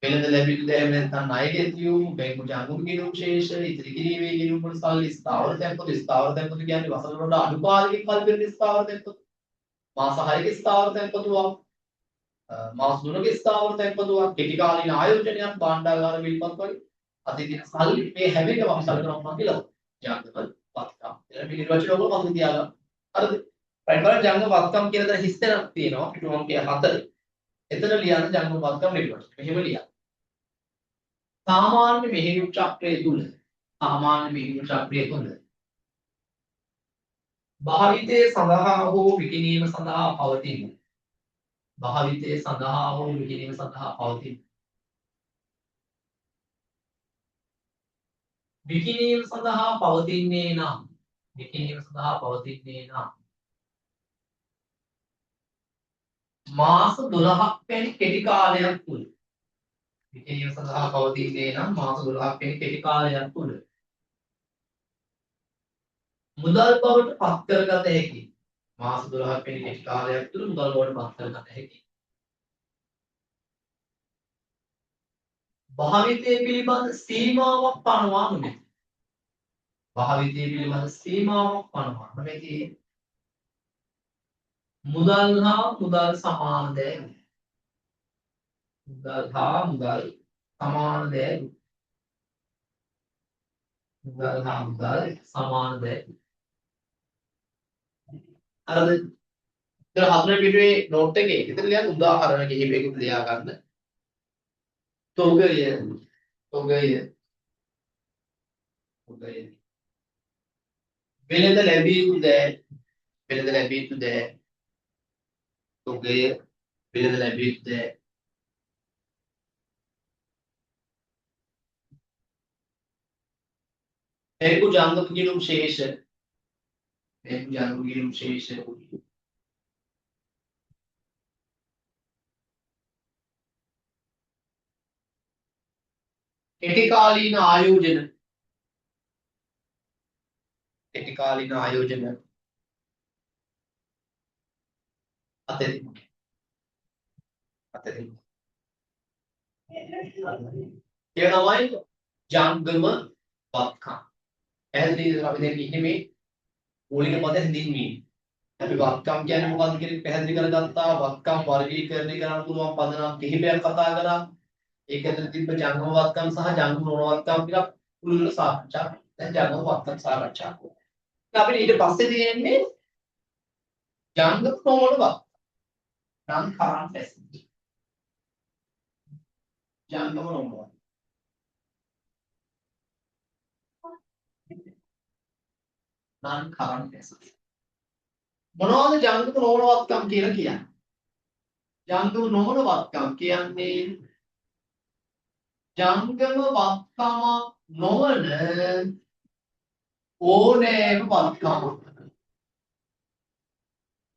වෙළඳ ලැබිලි දැම නැත්නම් ණය ගෙතියුම් බැංකු ජංගම ගිණුම් ශේෂ ඉතිරි කිරීමේ ගිණුම් වල සල්ලි ස්ථාවර තැන්පතු කියන්නේ වසර වල අඩු කාලයකින් කල් පෙරෙන ස්ථාවර තැන්පතු මාස 6ක ස්ථාවර තැන්පතුවක් මාස 3ක ස්ථාවර තැන්පතුවක් කෙටි කාලීන ආයෝජනයක් භාණ්ඩාගාර පිළිපත් වගේ අතේ තියෙන සල්ලි මේ හැම එකම අපි සලකනවා කියලා ජංගම වත්කම් කියලා මේ නිර්වචන වල මතක තියාගන්න. හරිද? ප්‍රයිමරි ජංගම වත්කම් කියලා දැන් හිස්තැනක් තියෙනවා පිටු අංකය 4. එතන ලියන්න ජංගම වත්කම් නිර්වචන. මෙහෙම ලියන්න. සාමාන්‍ය මෙහෙයුම් චක්‍රය තුල භාවිතයේ සඳහා හෝ විකිණීම සඳහා පවතින විකිණීම සඳහා පවතින්නේ නම් මාස 12ක් වැනි කෙටි කාලයක් තුල විකේය සඳහා පවතින්නේ නම් මාස 12ක් වැනි කෙටි කාලයක් තුල මුදල් බවට පත් කරගත හැකි. මාස 12ක් වැනි කෙටි කාලයක් තුල මුදල් බවට පත් කරගත හැකි. භාවිතය පිළිබඳ සීමාවක් පනවා නොමැති. භාවිතය පිළිබඳ සීමාවක් පනවා නොමැති. මුදල් හා මුදල් සමාන දෑ. මුදල් හා මුදල් සමාන දෑ. මුදල් හා මුදල් සමාන දෑ. අරද ඉතින් හතර පිටුවේ නෝට් එකේ ඉතින් ලියන්න උදාහරණ කිහිපයකට ලියා ගන්න. තොගය තොගය තොගය වෙළඳ ලැබිය යුතු දෑ වෙළඳ ලැබිය යුතු දෑ තොගය වෙළඳ ලැබිය යුතු දෑ එක්ක ජංගම කිනුම් ශේෂ එක්ක ජංගම කිනුම් ශේෂ කෙටි කාලීන ආයෝජන කෙටි කාලීන ආයෝජන අතරින් ඒ තමයි ජංගම වත්කම්. පැහැදිලිද අපි දැන් ඉන්නේ මේ මූලික පද හැඳින්වීම. අපි වත්කම් කියන්නේ මොකක්ද කියන එක පැහැදිලි කරගත්තා. වත්කම් වර්ගීකරණය කරන්න පුළුවන් පදනම් කිහිපයක් කතා කරා. ඒක ඇතුළේ තිබ්බ ජංගම වත්කම් සහ ජංගම නොවන වත්කම් ටිකක් පුළුල් සාකච්ඡා කරා. දැන් ජංගම වත්කම් සාකච්ඡා කරමු. අපිට ඊට පස්සේ තියෙන්නේ ජංගම නොවන වත්කම්. non current assets. ජංගම නොවන non current assets. මොනවද ජංගම නොවන වත්කම් කියලා කියන්නේ? ජංගම නොවන වත්කම් කියන්නේ ජංගම වත්කම නොවන ඕනෑම වත්කමක්.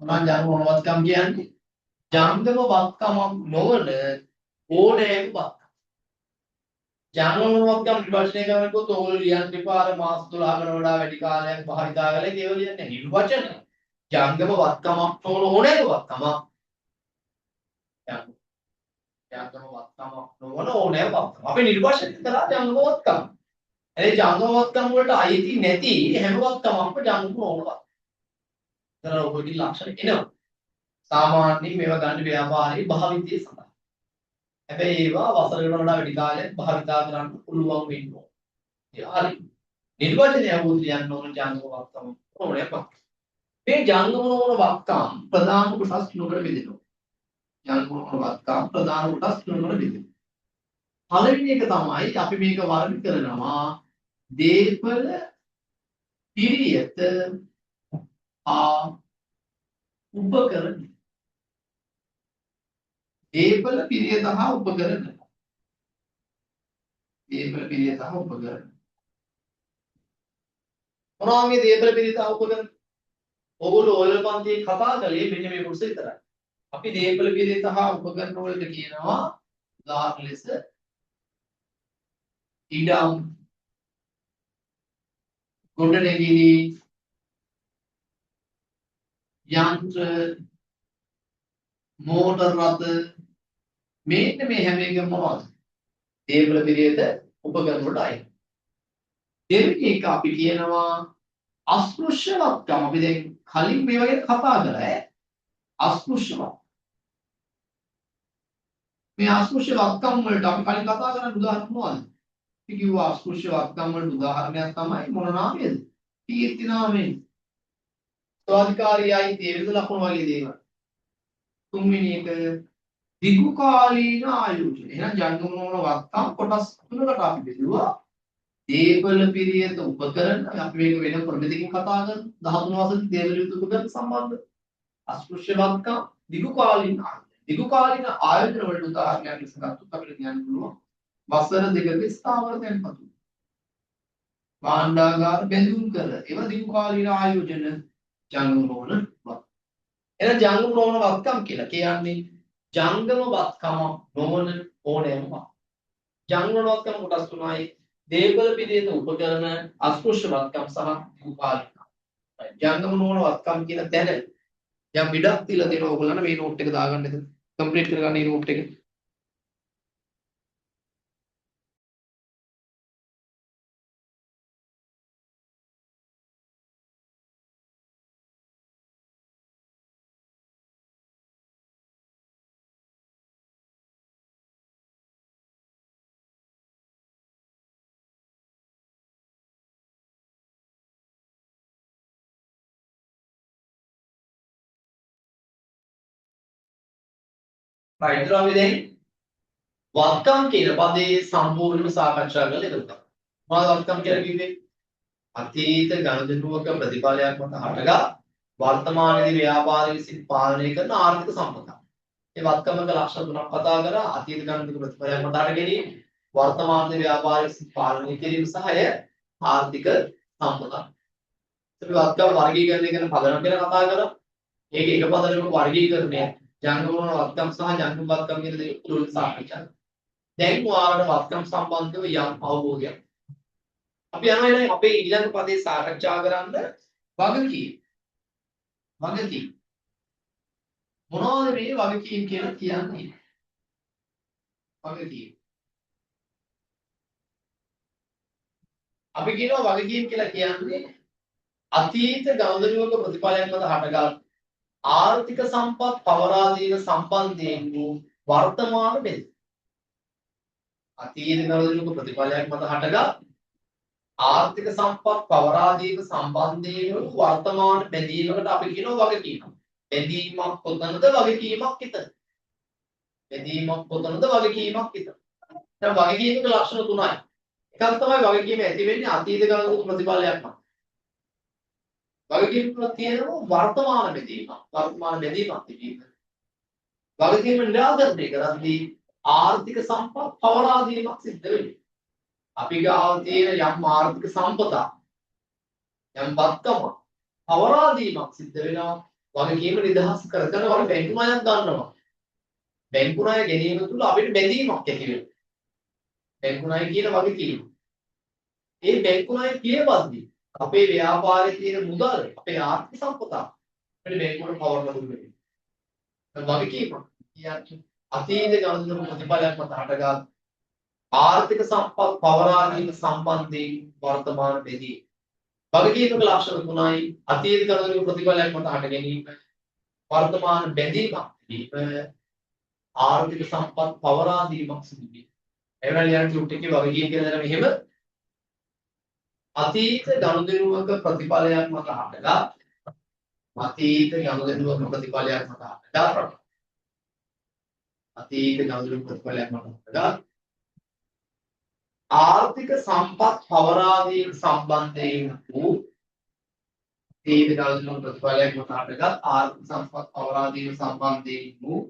මොනවා ජංගම නොවන වත්කම් කියන්නේ? ජංගම වත්කමක් නොවන ඕනෑම වත්කම. ජංගම නොවන වත්කම් විභජනය කරනකොට ඕගොල්ලෝ ලියන්න එපා අර මාස 12කට වඩා වැඩි කාලයක් භාවිතා කරලා ඒව ලියන්නේ නිර්වචන. ජංගම වත්කමක් නොවන ඕනෑම වත්කමක්. ජංගම වත්කමක් නොවන ඕනෑම වත්කම. අපි නිර්වචනය කරලා ජංගම වත්කම. ඒ ජංගම වත්කම් වලට අයිති නැති හැම වත්කමක්ම ජංගම නොවන වත්කම. ඒතර ඔයගේ ලක්ෂණ එනවා. සාමාන්‍යයෙන් මේවා ගන්න ව්‍යාපාරයේ භාවිතය සඳහා. හැබැයි ඒවා වසරකට වඩා වැඩි කාලයක් භාවිතා කරන්න පුළුවන් වෙනවා. ඒ හරි. නිර්වචනය වූ ලියන්න ඕන ජංගම වත්කම ඕනෑම වත්කම. මේ ජංගම නොවන වත්කම් ප්‍රධාන කොටස් තුනකට බෙදෙනවා. ජංගම නොවන වත්කම් ප්‍රධාන කොටස් තුනකට බෙදෙනවා. පළවෙනි එක තමයි අපි මේක වර්ග කරනවා දේපල පිරියත උපකරණ. දේපල පිරියත හා උපකරණ. දේපල පිරියත හා උපකරණ. මොනවා මේ දේපල පිරියත හා උපකරණ? ඔයගොල්ලෝ ඔයල් පන්තියේ කතා කළේ මෙන්න මේ කොටස විතරයි. අපි දේපල පිරියත හා උපකරණ වලට කියනවා උදාහරණ ලෙස ඉඩම් ගොඩනැගිලි යන්ත්‍ර මෝටර රථ මේක මේ හැම එකම මොනවද? දේපල පිරියත උපකරණ වලට අයිති. දෙවෙනි එක අපි කියනවා අස්පෘශ්‍යවත්කම්. අපි දැන් කලින් මේ වගේ කතා කරා අස්පෘශ්‍යවත්. මේ අස්පෘශ්‍යවත්කම් වලට අපි කලින් කතා කරන උදාහරණ මොනවද? අපි කිව්වා අස්පෘශ්‍යවත්කම් වලට උදාහරණයක් තමයි මොන නාමයේද? කීර්ති නාමයෙන්. ස්වාධිකාරී අයිතිය විරුද්ධ ලක්ෂණ වගේ දේවල්. තුන්වෙනි එක දිගු කාලීන ආයෝජන. එහෙනම් ජංගම නොවන වත්කම් කොටස් තුනකට අපි බෙදුවා. දේපල පිරියත උපකරණ අපි මේක වෙන ප්‍රමිතියකින් කතා කරමු. 13 වසරේ දේපල පිරියත උපකරණ සම්බන්ධ අස්පෘශ්‍ය වත්කම් දිගු කාලීන ආයෝජන වලට උදාහරණයක් ලෙස ගත්තොත් අපිට කියන්න පුළුවන් වසර දෙකක ස්ථාවර තැන්පතු. භාණ්ඩාගාර බැඳුම් කර ඒවා දිගු කාලීන ආයෝජන ජංගම නොවන වත්කම්. එහෙනම් ජංගම නොවන වත්කම් කියලා කියන්නේ ජංගම වත්කම නොවන ඕනෑම වත්. ජංගම වත්කම කොටස් තුනයි. දේපල පිළියෙත උපකරණ, අස්පෘශ්‍ය වත්කම් සහ උපාලික. ජංගම නොවන වත්කම් කියන තැන යම් විඩක් තියලා දෙනවා ඔයගොල්ලන්ට මේ නෝට් එක දාගන්න එතන. කම්ප්ලීට් කරගන්න මේ නෝට් එක. right ඊට අපි දැන් වත්කම් කියන පදේ සම්පූර්ණව සාකච්ඡා කරලා ඉවරයි. මොනවද වත්කම් කියලා කිව්වේ? අතීත ගණදෙනුවක ප්‍රතිඵලයක් මත හටගත් වර්තමානයේදී ව්‍යාපාරය විසින් පාලනය කරන ආර්ථික සම්පතක්. මේ වත්කමක ලක්ෂණ තුනක් කතා කරා. අතීත ගණදෙනුවක ප්‍රතිඵලයක් මත හට ගැනීම, වර්තමානයේ ව්‍යාපාරය විසින් පාලනය කිරීම සහ ආර්ථික සම්පතක්. අපි වත්කම වර්ගීකරණය ගැන පදනම් ගැන කතා කරා. ඒක එක පදනමක වර්ගීකරණය ජංගම වත්කම් සහ ජංගම වත්කම් කියන දේ තුලින් සාකච්ඡා කරා. දැන් ඔයාලට වත්කම් සම්බන්ධව යම් අවබෝධයක්. අපි යනවා එහෙනම් අපේ ඊළඟ පදේ සාකච්ඡා කරන්න වගකීම්. වගකීම්. මොනවද මේ වගකීම් කියලා කියන්නේ? වගකීම්. අපි කියනවා වගකීම් කියලා කියන්නේ අතීත ගනුදෙනුවක ප්‍රතිඵලයක් මත හටගත් ආර්ථික සම්පත් පවරාදීන සම්බන්ධයෙන් වූ වර්තමාන බෙද. අතීත ගනුදෙනුවක ප්‍රතිඵලයක් මත හටගත් ආර්ථික සම්පත් පවරාදීන සම්බන්ධයෙන් වූ වර්තමාන බෙදීමකට අපි කියනවා වගකීම. බෙදීමක් කොතනද වගකීමක් එතන. බෙදීමක් කොතනද වගකීමක් එතන. දැන් වගකීමක ලක්ෂණ තුනයි. එකක් තමයි වගකීම ඇති වෙන්නේ අතීත ගනුදෙනුවක ප්‍රතිඵලයක් මත. වගකීම් තුනක් තියෙනවා වර්තමාන බෙදීමක්. වර්තමාන බෙදීමක් තිබීම. වගකීම නිරාකරණය කරද්දී ආර්ථික සම්පත් පවරාදීමක් සිද්ධ වෙනවා. අපි ගාව තියෙන යම් ආර්ථික සම්පතක් යම් වත්කමක් පවරාදීමක් සිද්ධ වෙනවා. වගකීම නිදහස් කරගන්න වල බැංකු ණයක් ගන්නවා. බැංකු ණය ගැනීම තුළ අපිට බැඳීමක් ඇති වෙනවා. බැංකු ණය කියන වගකීම. ඒ බැංකු ණය පියවද්දී අපේ ව්‍යාපාරයේ තියෙන මුදල් අපේ ආර්ථික සම්පත අපිට බැංකුවට පවරලා දුන්නේ. වගකීම කියන්නේ අතීත ගණන් ප්‍රතිඵලයක් මත හටගත් ආර්ථික සම්පත් පවරාදීම සම්බන්ධයෙන් වර්තමාන බෙදී. වගකීමක ලක්ෂණ තුනයි අතීත ගණන් ප්‍රතිඵලයක් මත හට ගැනීම, වර්තමාන බැඳීමක් තිබීම, ආර්ථික සම්පත් පවරාදීමක් සිදු වීම. එවැනි යන ටුට් එකේ වගකීම් කියලා දැන මෙහෙම අතීත ගනුදෙනුවක ප්‍රතිඵලයක් මත හටගත් අතීත ගනුදෙනුවක ප්‍රතිඵලයක් මත හටගත් අතීත ගනුදෙනුවක ප්‍රතිඵලයක් මත හටගත් ආර්ථික සම්පත් පවරාදීම සම්බන්ධයෙන් වූ අතීත ගනුදෙනුවක ප්‍රතිඵලයක් මත හටගත් ආර්ථික සම්පත් පවරාදීම සම්බන්ධයෙන් වූ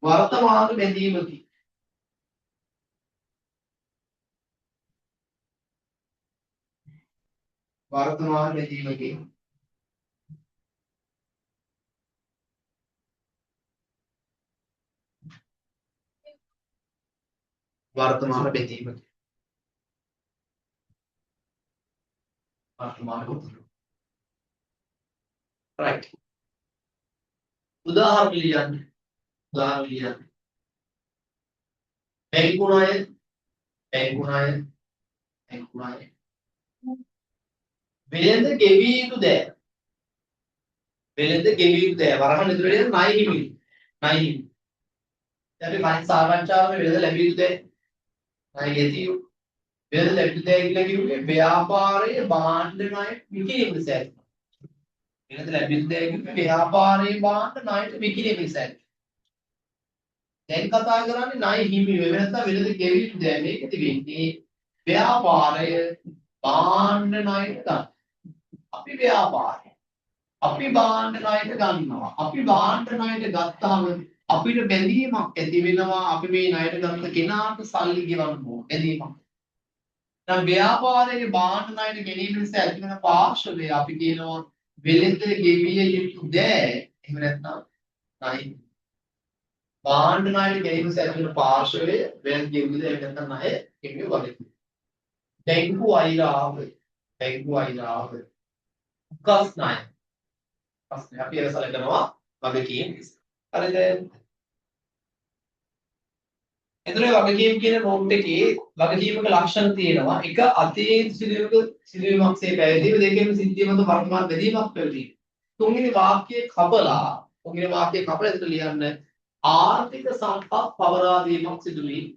වර්තමාන බැඳීමකි. वर्तमान में जीवन की वर्तमान में जीवन वर्तमान राइट उदाहरण लिया बैंकुनाय बैंकुनाय बैंकुनाय වෙළඳ ගෙවී යුතු දෑ වෙළඳ ගෙවී යුතු දෑ වරහන් ඉදිරියට ණය හිමි ණය හිමි දැන් අපි කලින් සාකච්ඡාවේ වෙළඳ ලැබිය යුතු දෑ ණය ගෙතිය යුතු වෙළඳ ලැබිය යුතු දෑ කියලා කිව්වේ ව්‍යාපාරයේ භාණ්ඩ ණය විකිණීම නිසා වෙළඳ ලැබිය යුතු දෑ කිව්වේ ව්‍යාපාරයේ භාණ්ඩ ණයට විකිණීම නිසා දැන් කතා කරන්නේ ණය හිමි වෙව නැත්නම් වෙළඳ ගෙවී යුතු දෑ මේකද වෙන්නේ ව්‍යාපාරය භාණ්ඩ ණයට ගන්න අපි ව්‍යාපාරය අපි භාණ්ඩ ණයට ගන්නවා අපි භාණ්ඩ ණයට ගත්තාම අපිට බැඳීමක් ඇති වෙනවා අපි මේ ණයට ගත්ත කෙනාට සල්ලි ගෙවන්න ඕන බැඳීමක් දැන් ව්‍යාපාරයේ භාණ්ඩ ණයට ගැනීම නිසා ඇති වෙන පාර්ශවය අපි කියනවා වෙළඳ ගෙවිය යුතු දෑ එහෙම නැත්නම් ණය භාණ්ඩ ණයට ගැනීම සැලසෙන පාර්ශවයේ වෙළඳ ගෙවියද එහෙම නැත්නම් ණය ගෙවිය වගේ බැංකු අයිරාව උකස් ණය ප්‍රශ්නේ අපි ඒක සැලකනවා වගකීම් හරිද එතකොට වගකීම් කියන නෝට් එකේ වගකීමක ලක්ෂණ තියෙනවා එක අතීත සිදුවීමක්සේ පැවතීම දෙකෙන් සිද්ධිය මත වර්තමාන බැදීමක් පැවතීම තුන්වෙනි වාක්‍යයේ කපලා එතන ලියන්න ආර්ථික සම්පත් පවරා දීමක් සිදු වීම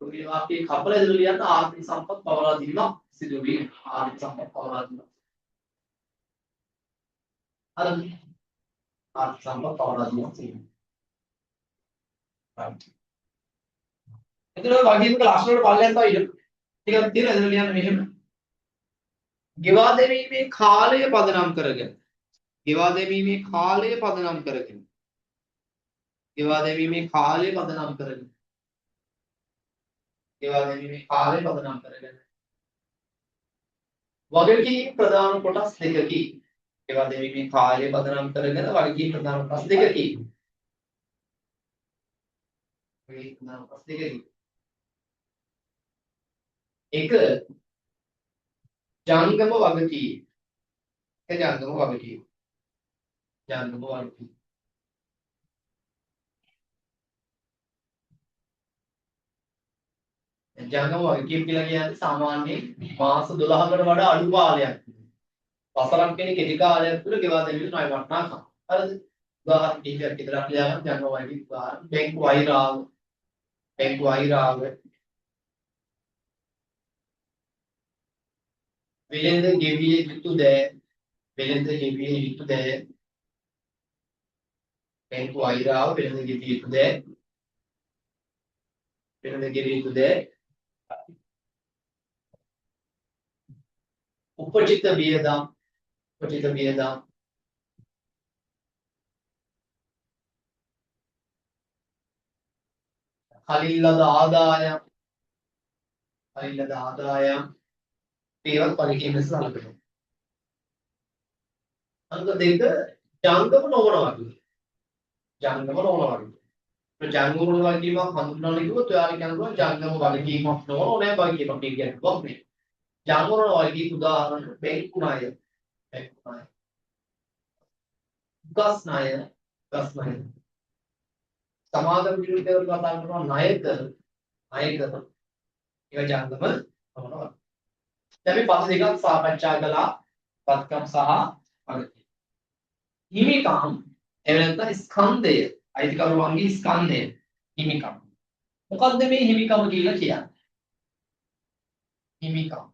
තුන්වෙනි වාක්‍යයේ කපලා එතන ලියන්න ආර්ථික සම්පත් පවරා දීමක් සිදු වීම ආර්ථික සම්පත් පවරා දීම හරිද ආර්ථික සම්පත් පවරා දීමක් සිදු වීම right එතකොට වගකීමක ලක්ෂණ වල පල්ලෙන් තව ටිකක් තියෙනවා එතන ලියන්න මෙහෙම ගෙවා දැමීමේ කාලය පදනම් කරගෙන ගෙවා දැමීමේ කාලය පදනම් කරගෙන ගෙවා දැමීමේ කාලය පදනම් කරගෙන ගෙවා දැමීමේ කාලය පදනම් කරගෙන වගකීම් ප්‍රධාන කොටස් දෙකකි ගෙවා දැමීමේ කාලය පදනම් කරගෙන වගකීම් ප්‍රධාන කොටස් දෙකකි වගකීම් ප්‍රධාන කොටස් දෙකකි එක ජංගම වගකීම් ජංගම වගකීම් ජංගම වගකීම් ජංගම වගකීම් කියලා කියන්නේ සාමාන්‍යයෙන් මාස 12කට වඩා අඩු කාලයක් වසරක් කෙනෙක් කෙටි කාලයක් තුළ ගෙවා දැමීම ණය වටනාකම් හරිද උදාහරණ කිහිපයක් විතරක් ලියගන්න ජංගම වගකීම් උදාහරණ බැංකු අයිරාව වෙළඳ ගෙවිය යුතු දෑ බැංකු අයිරාව වෙළඳ ගෙවිය යුතු දෑ උපචිත වියදම් කලින් ලද ආදායම් ඒවත් පරිකීම ලෙස සැලකෙනවා. අංක දෙක ජංගම නොවන වගේ. ජංගම වල වගකීමක් හඳුන්වන්න කිව්වොත් ඔයාලා කියනවා ජංගම වගකීමක් නොවන ඕනෑ වගකීමක් කියන්නේ කොහොමද? ජංගම වල වගකීම් උදාහරණ බැංකු ණය. උකස් ණය. සමාගම් විරුද්ධව කතා කරනවා ණයක. ඒක ජංගම නොවන වගේ. දැන් මේ පද දෙකක් සාකච්ඡා කළා වත්කම් සහ වගකීම්. හිමිකම් එහෙම නැත්නම් ස්කන්ධය අයිතිකරුවන්ගේ ස්කන්ධය හිමිකම්. මොකද්ද මේ හිමිකම කියලා කියන්නේ? හිමිකම්.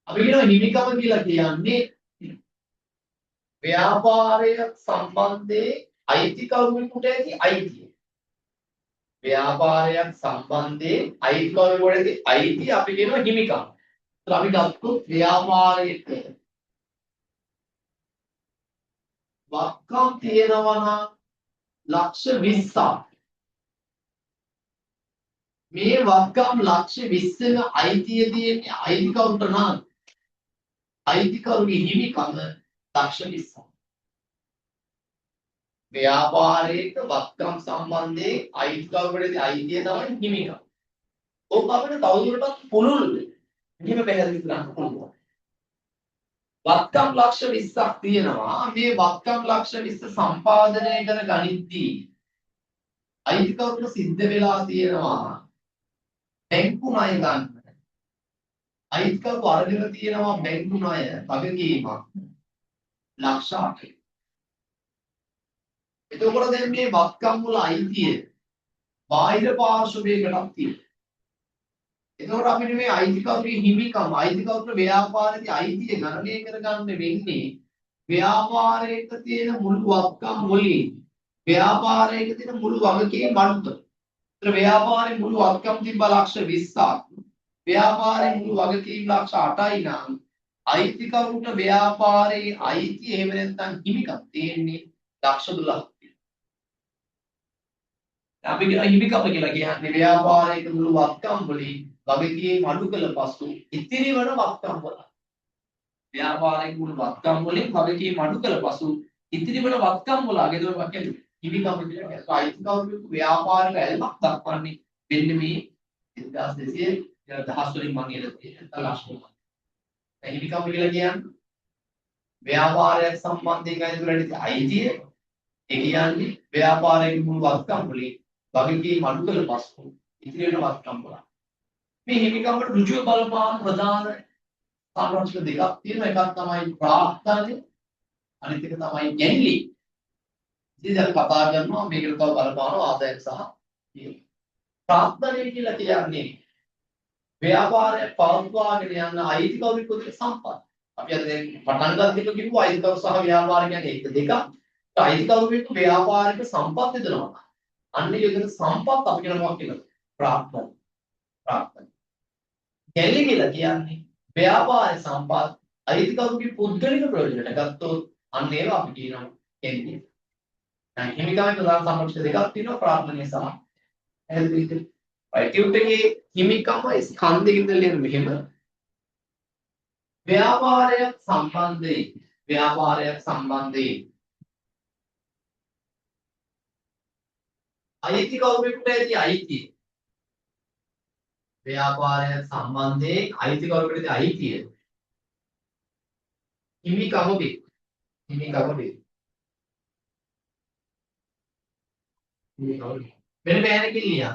අපි කියනවා හිමිකම කියලා කියන්නේ ව්‍යාපාරය සම්බන්ධයේ අයිතිකරුවෙකුට ඇති අයිතිය. ව්‍යාපාරයක් සම්බන්ධයේ අයිතිකරුවෙකුට ඇති අයිතිය අපි කියනවා හිමිකම්. ඒත් අපි ගත්තොත් ව්‍යාපාරයේ වක්කම් තියෙනවා නම් ලක්ෂ 20ක්. මේ වක්කම් ලක්ෂ 20ක අයිතිය තියෙන්නේ අයිතිකරුට නම් අයිතිකරුගේ හිමිකම ලක්ෂ 20ක්. ව්‍යාපාරයක වක්කම් සම්බන්ධයෙන් අයිතිකරුට අයිතිය තමයි හිමිකම. ඔබ අපිට තවදුරටත් පුළුල් මෙහෙම පැහැදිලි කරන්න පුළුවන්. වත්කම් ලක්ෂ 20ක් තියෙනවා. මේ වත්කම් ලක්ෂ 20 සම්පාදනය කර ගනිද්දී අයිතිකරුට සිද්ධ වෙලා තියෙනවා බැංකු ණය ගන්න. අයිතිකරු අරගෙන තියෙනවා බැංකු ණය වගකීමක් ලක්ෂ 8ක්. එතකොට දැන් මේ වත්කම් වල අයිතිය බාහිර පාර්ශවයකටත් තියෙනවා. එතකොට අපිට මේ අයිතිකරුගේ හිමිකම අයිතිකරුට ව්‍යාපාරයේ අයිතිය ගණනය කරගන්න වෙන්නේ ව්‍යාපාරයක තියෙන මුළු වත්කම් වලින් ව්යාපාරයක තියෙන මුළු වගකීම් බඩුත. ඒතර ව්‍යාපාරයේ මුළු වත්කම් තිබ්බ ලක්ෂ 20ක්. ව්‍යාපාරයේ මුළු වගකීම් ලක්ෂ 8යි නම් අයිතිකරුට ව්‍යාපාරයේ අයිතිය එහෙම නැත්නම් හිමිකම් තියෙන්නේ ලක්ෂ 12ක්. අපි කියන හිමිකම කියලා කියන්නේ ව්‍යාපාරයක මුළු වත්කම් වලින් වගකීම් අඩු කළ පසු ඉතිරි වන වත්කම් වල ව්‍යාපාරයේ මුළු වත්කම් වලින් වගකීම් අඩු කළ පසු ඉතිරි වන වත්කම් වල අගදවමක් ඇති හිමිකම් කියලා කියනවා. අයිතිකරු ව්‍යාපාරික ඇල්මක් දක්වන්නේ මෙන්න මේ 1200 දහස් වලින් මම ඉහළ තියෙන ලක්ෂණ. හිමිකම් කියලා කියන්නේ ව්‍යාපාරයක් සම්බන්ධයෙන් අයිති අයිතිය ඒ කියන්නේ ව්‍යාපාරයේ මුළු වත්කම් වලින් වගකීම් අඩු කළ පසු ඉතිරි වෙන වත්කම් වල මේ හිමිකම්ට ඍජුව බලපාන ප්‍රධාන සංරක්ෂක දෙකක් තියෙනවා. එකක් තමයි ප්‍රාර්ථනාව අනිත් එක තමයි ගැන්ලි. ඉතින් අපි කතා කරනවා මේකට තව බලපාන ආදායම් සහ ප්‍රාර්ථනාව කියලා කියන්නේ ව්‍යාපාරය පවත්වාගෙන යන අයිතිකරුවෙකුගේ සම්පත්. අපි අද දැන් පටන් ගන්නකොට කිව්වා අයිතිකරු සහ ව්‍යාපාර කියන්නේ එක දෙකක්. අයිතිකරුවෙක් ව්‍යාපාරික සම්පත් යොදනවා. අන්න යොදන සම්පත් අපි කියනවා කියලා ප්‍රාර්ථනාව. ගැලි කියලා කියන්නේ ව්‍යාපාර සම්පත් අයිතිකරුගේ පුද්ගලික ප්‍රයෝජනට ගත්තොත් අන්න ඒවා අපි කියනවා ගැලි. දැන් හිමිකමේ ප්‍රධාන සම්පත් දෙකක් තියෙනවා ප්‍රාර්ථනීය සහ ඇල්විද. අයිතිකරුගේ හිමිකම ස්කන්ධයකින් දෙලියන මෙහෙම ව්‍යාපාරයක් සම්බන්ධයෙන් අයිතිකරුවෙකුට ඇති අයිතිය ව්‍යාපාරයක් සම්බන්ධයෙන් අයිතිකරුවෙකුට ඇති අයිතිය හිමිකම වේ. මෙන්න බෑන කිලියා.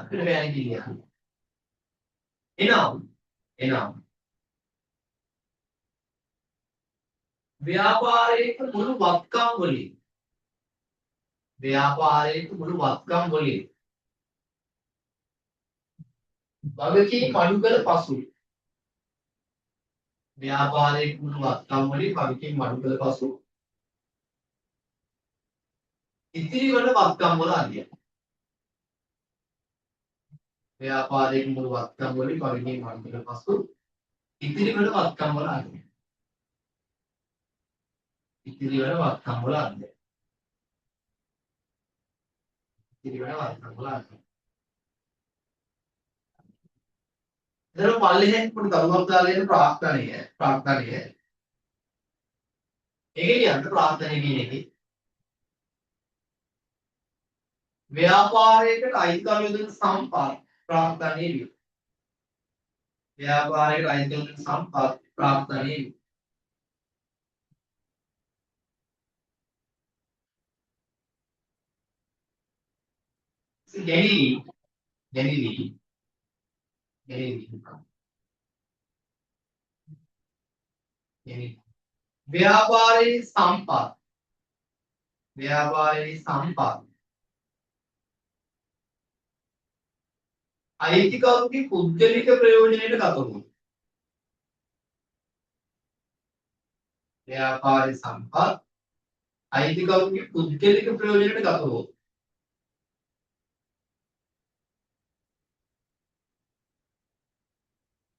එනම් ව්‍යාපාරයේ මුළු වත්කම් වලින් වගකීම් අඩු කළ පසු ඉතිරි වන වත්කම් වල අගය. ව්‍යාපාරයේ මුළු වත්කම් වලින් වගකීම් අඩු කළ පසු ඉතිරි වන වත්කම් වල අගය. එතන පල්ලෙහෙන් පොඩි කරුණක් දාලා ඉන්න ප්‍රාර්ථනීය. ඒක කියන්නේ ප්‍රාර්ථනීය කියන එකේ ව්‍යාපාරයකට අයිතිකරු යොදන සම්පත් ප්‍රාර්ථනීය විය. ගැනීම ව්‍යාපාරයේ සම්පත් අයිතිකරුගේ පුද්ගලික ප්‍රයෝජනයට ගතවුණු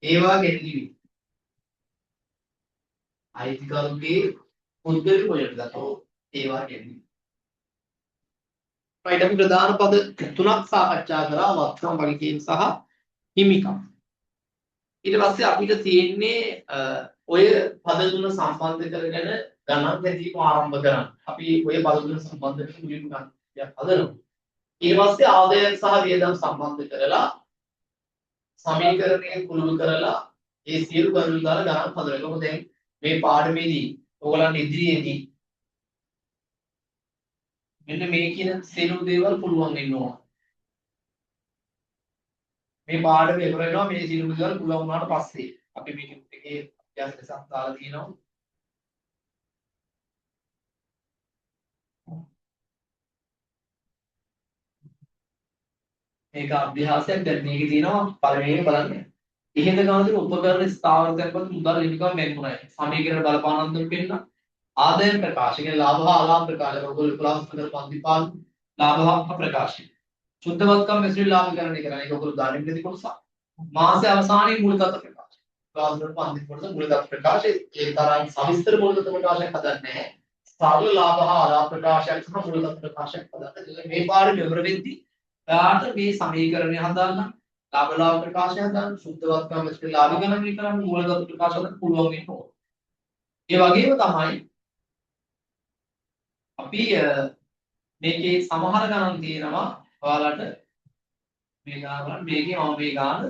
ඒවා ගෙල්ලිවි. අයිතිකරුගේ පුද්ගලික ප්‍රයෝජනයට ගතවුණු ඒවා ගෙල්ලිවි. right අපි ප්‍රධාන පද තුනක් සාකච්ඡා කරා වත්කම් වගකීම් සහ හිමිකම්. ඊට පස්සේ අපිට තියෙන්නේ ඔය පද තුන සම්බන්ධ කරගෙන ගණන් හැදීම ආරම්භ කරන්න. අපි ඔය පද තුන සම්බන්ධ කරගෙන මුලින්ම ගණන් හදනවා. ඊට පස්සේ ආදායම් සහ වියදම් සම්බන්ධ කරලා සමීකරණය කුළු කරලා ඒ සියලු කරුණු දාලා ගණන් හදනවා. මොකද දැන් මේ පාඩමේදී ඔයගලන් ඉදිරියේදී මෙන්න මේ කියන සියලු දේවල් පුළුවන් වෙන්න ඕන. මේ පාඩම ඉවර වෙනවා මේ සියලු දේවල් පුළුවන් වුණාට පස්සේ අපි මේක එකේ අභ්‍යාස දෙකක් දාලා තියෙනවා. මේක අභ්‍යාසයක්. දැන් මේකේ තියෙනවා පළවෙනිම බලන්න. ඉහෙඳ ගානතර උපකරණ ස්ථාවරයක් වත් මුදල් හිමිකම් මෙන්මුණයි. සමීකරණ බලපානන්තර පෙන්න ආදායම් ප්‍රකාශ කියන්නේ ලාභ හා අලාභ ප්‍රකාශ ඔයගොල්ලෝ 11 හතර පන්ති පාන ලාභ හා ප්‍රකාශය. සුද්ධවත්කම් මෙසුළු ලාභකරණය කරන්නේ ඒක ඔයගොල්ලෝ දාන විදිහට කොටස. මාසයේ අවසානයේ මූල තත්ත්ව ප්‍රකාශ. 11 පන්ති කොටස මූල තත්ත්ව ප්‍රකාශය ඒ තරම් සවිස්තර මූල තත්ත්ව ප්‍රකාශයක් හදන්නේ නැහැ. සාධු ලාභ හා අලාභ ප්‍රකාශයක් සහ මූල තත්ත්ව ප්‍රකාශයක් හදන්න. මේ පාඩම විවර වෙද්දී ඔයාට මේ සමීකරණය හදාගන්න ලාභ ප්‍රකාශයක් දාන්න සුද්ධවත්කම මෙතන ලාභ ගණනය කරන්න මූලගත ප්‍රකාශ දාන්න පුළුවන් වෙන්න ඕන. ඒ වගේම තමයි අපි මේකේ සමහර ගණන් තියෙනවා ඔයාලට මේ ගාන මේකේ මම මේ ගාන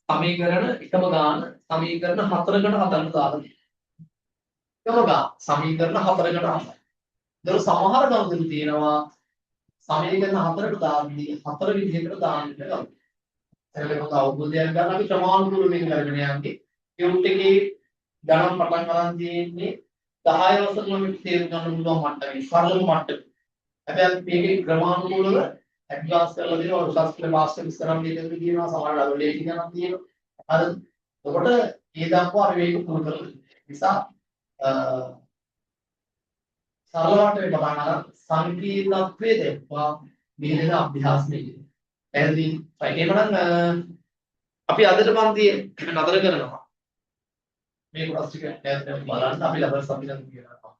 සමීකරණ එකම ගාන සමීකරණ 4කට හදන්න දාලා එකම ගාන සමීකරණ 4කට හදන්න. ඒතර සමහර ගණන් තියෙනවා සමීකරණ 4ට දාන්නේ 4 විදිහකට දාන්න ගන්න. ඒකට මොකද අවබෝධයක් ගන්න අපි ක්‍රමානුකූලව මේක කරගෙන යන්නේ. යුනිට් එකේ ගණන් පටන් ගන්න තියෙන්නේ 10 වසරම මේක තේරුම් ගන්න පුළුවන් මට්ටමේ සරලම මට්ටමේ. හැබැයි අපි මේකේ ක්‍රමානුකූලව ඇඩ්වාන්ස් කරලා දෙනවා උසස් පෙළ මාස්ටර් ඉස්සරහම දෙකක් තියෙනවා සමහර ඩබල් ඒටි ගණන් තියෙනවා. හරිද? එතකොට ඒ දක්වා අපි මේක පුරු කරලා නිසා සරලවට මේ පටන් අර සංකීර්ණත්වයේ දක්වා මේ දෙන අභ්‍යාස මේකේ. පැහැදිලි? එහෙනම් අපි අදට පන්තියේ නතර කරනවා. මේ කොටස් ටික ඈතට බලන්න අපි ලබන සම්පූර්ණ කියනවා.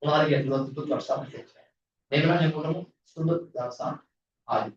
මොනවාරි ගැටලුවක් තිබුණොත් WhatsApp එකේ. මේක නම් එන්නකොටම සුබ දවසක් ආයි.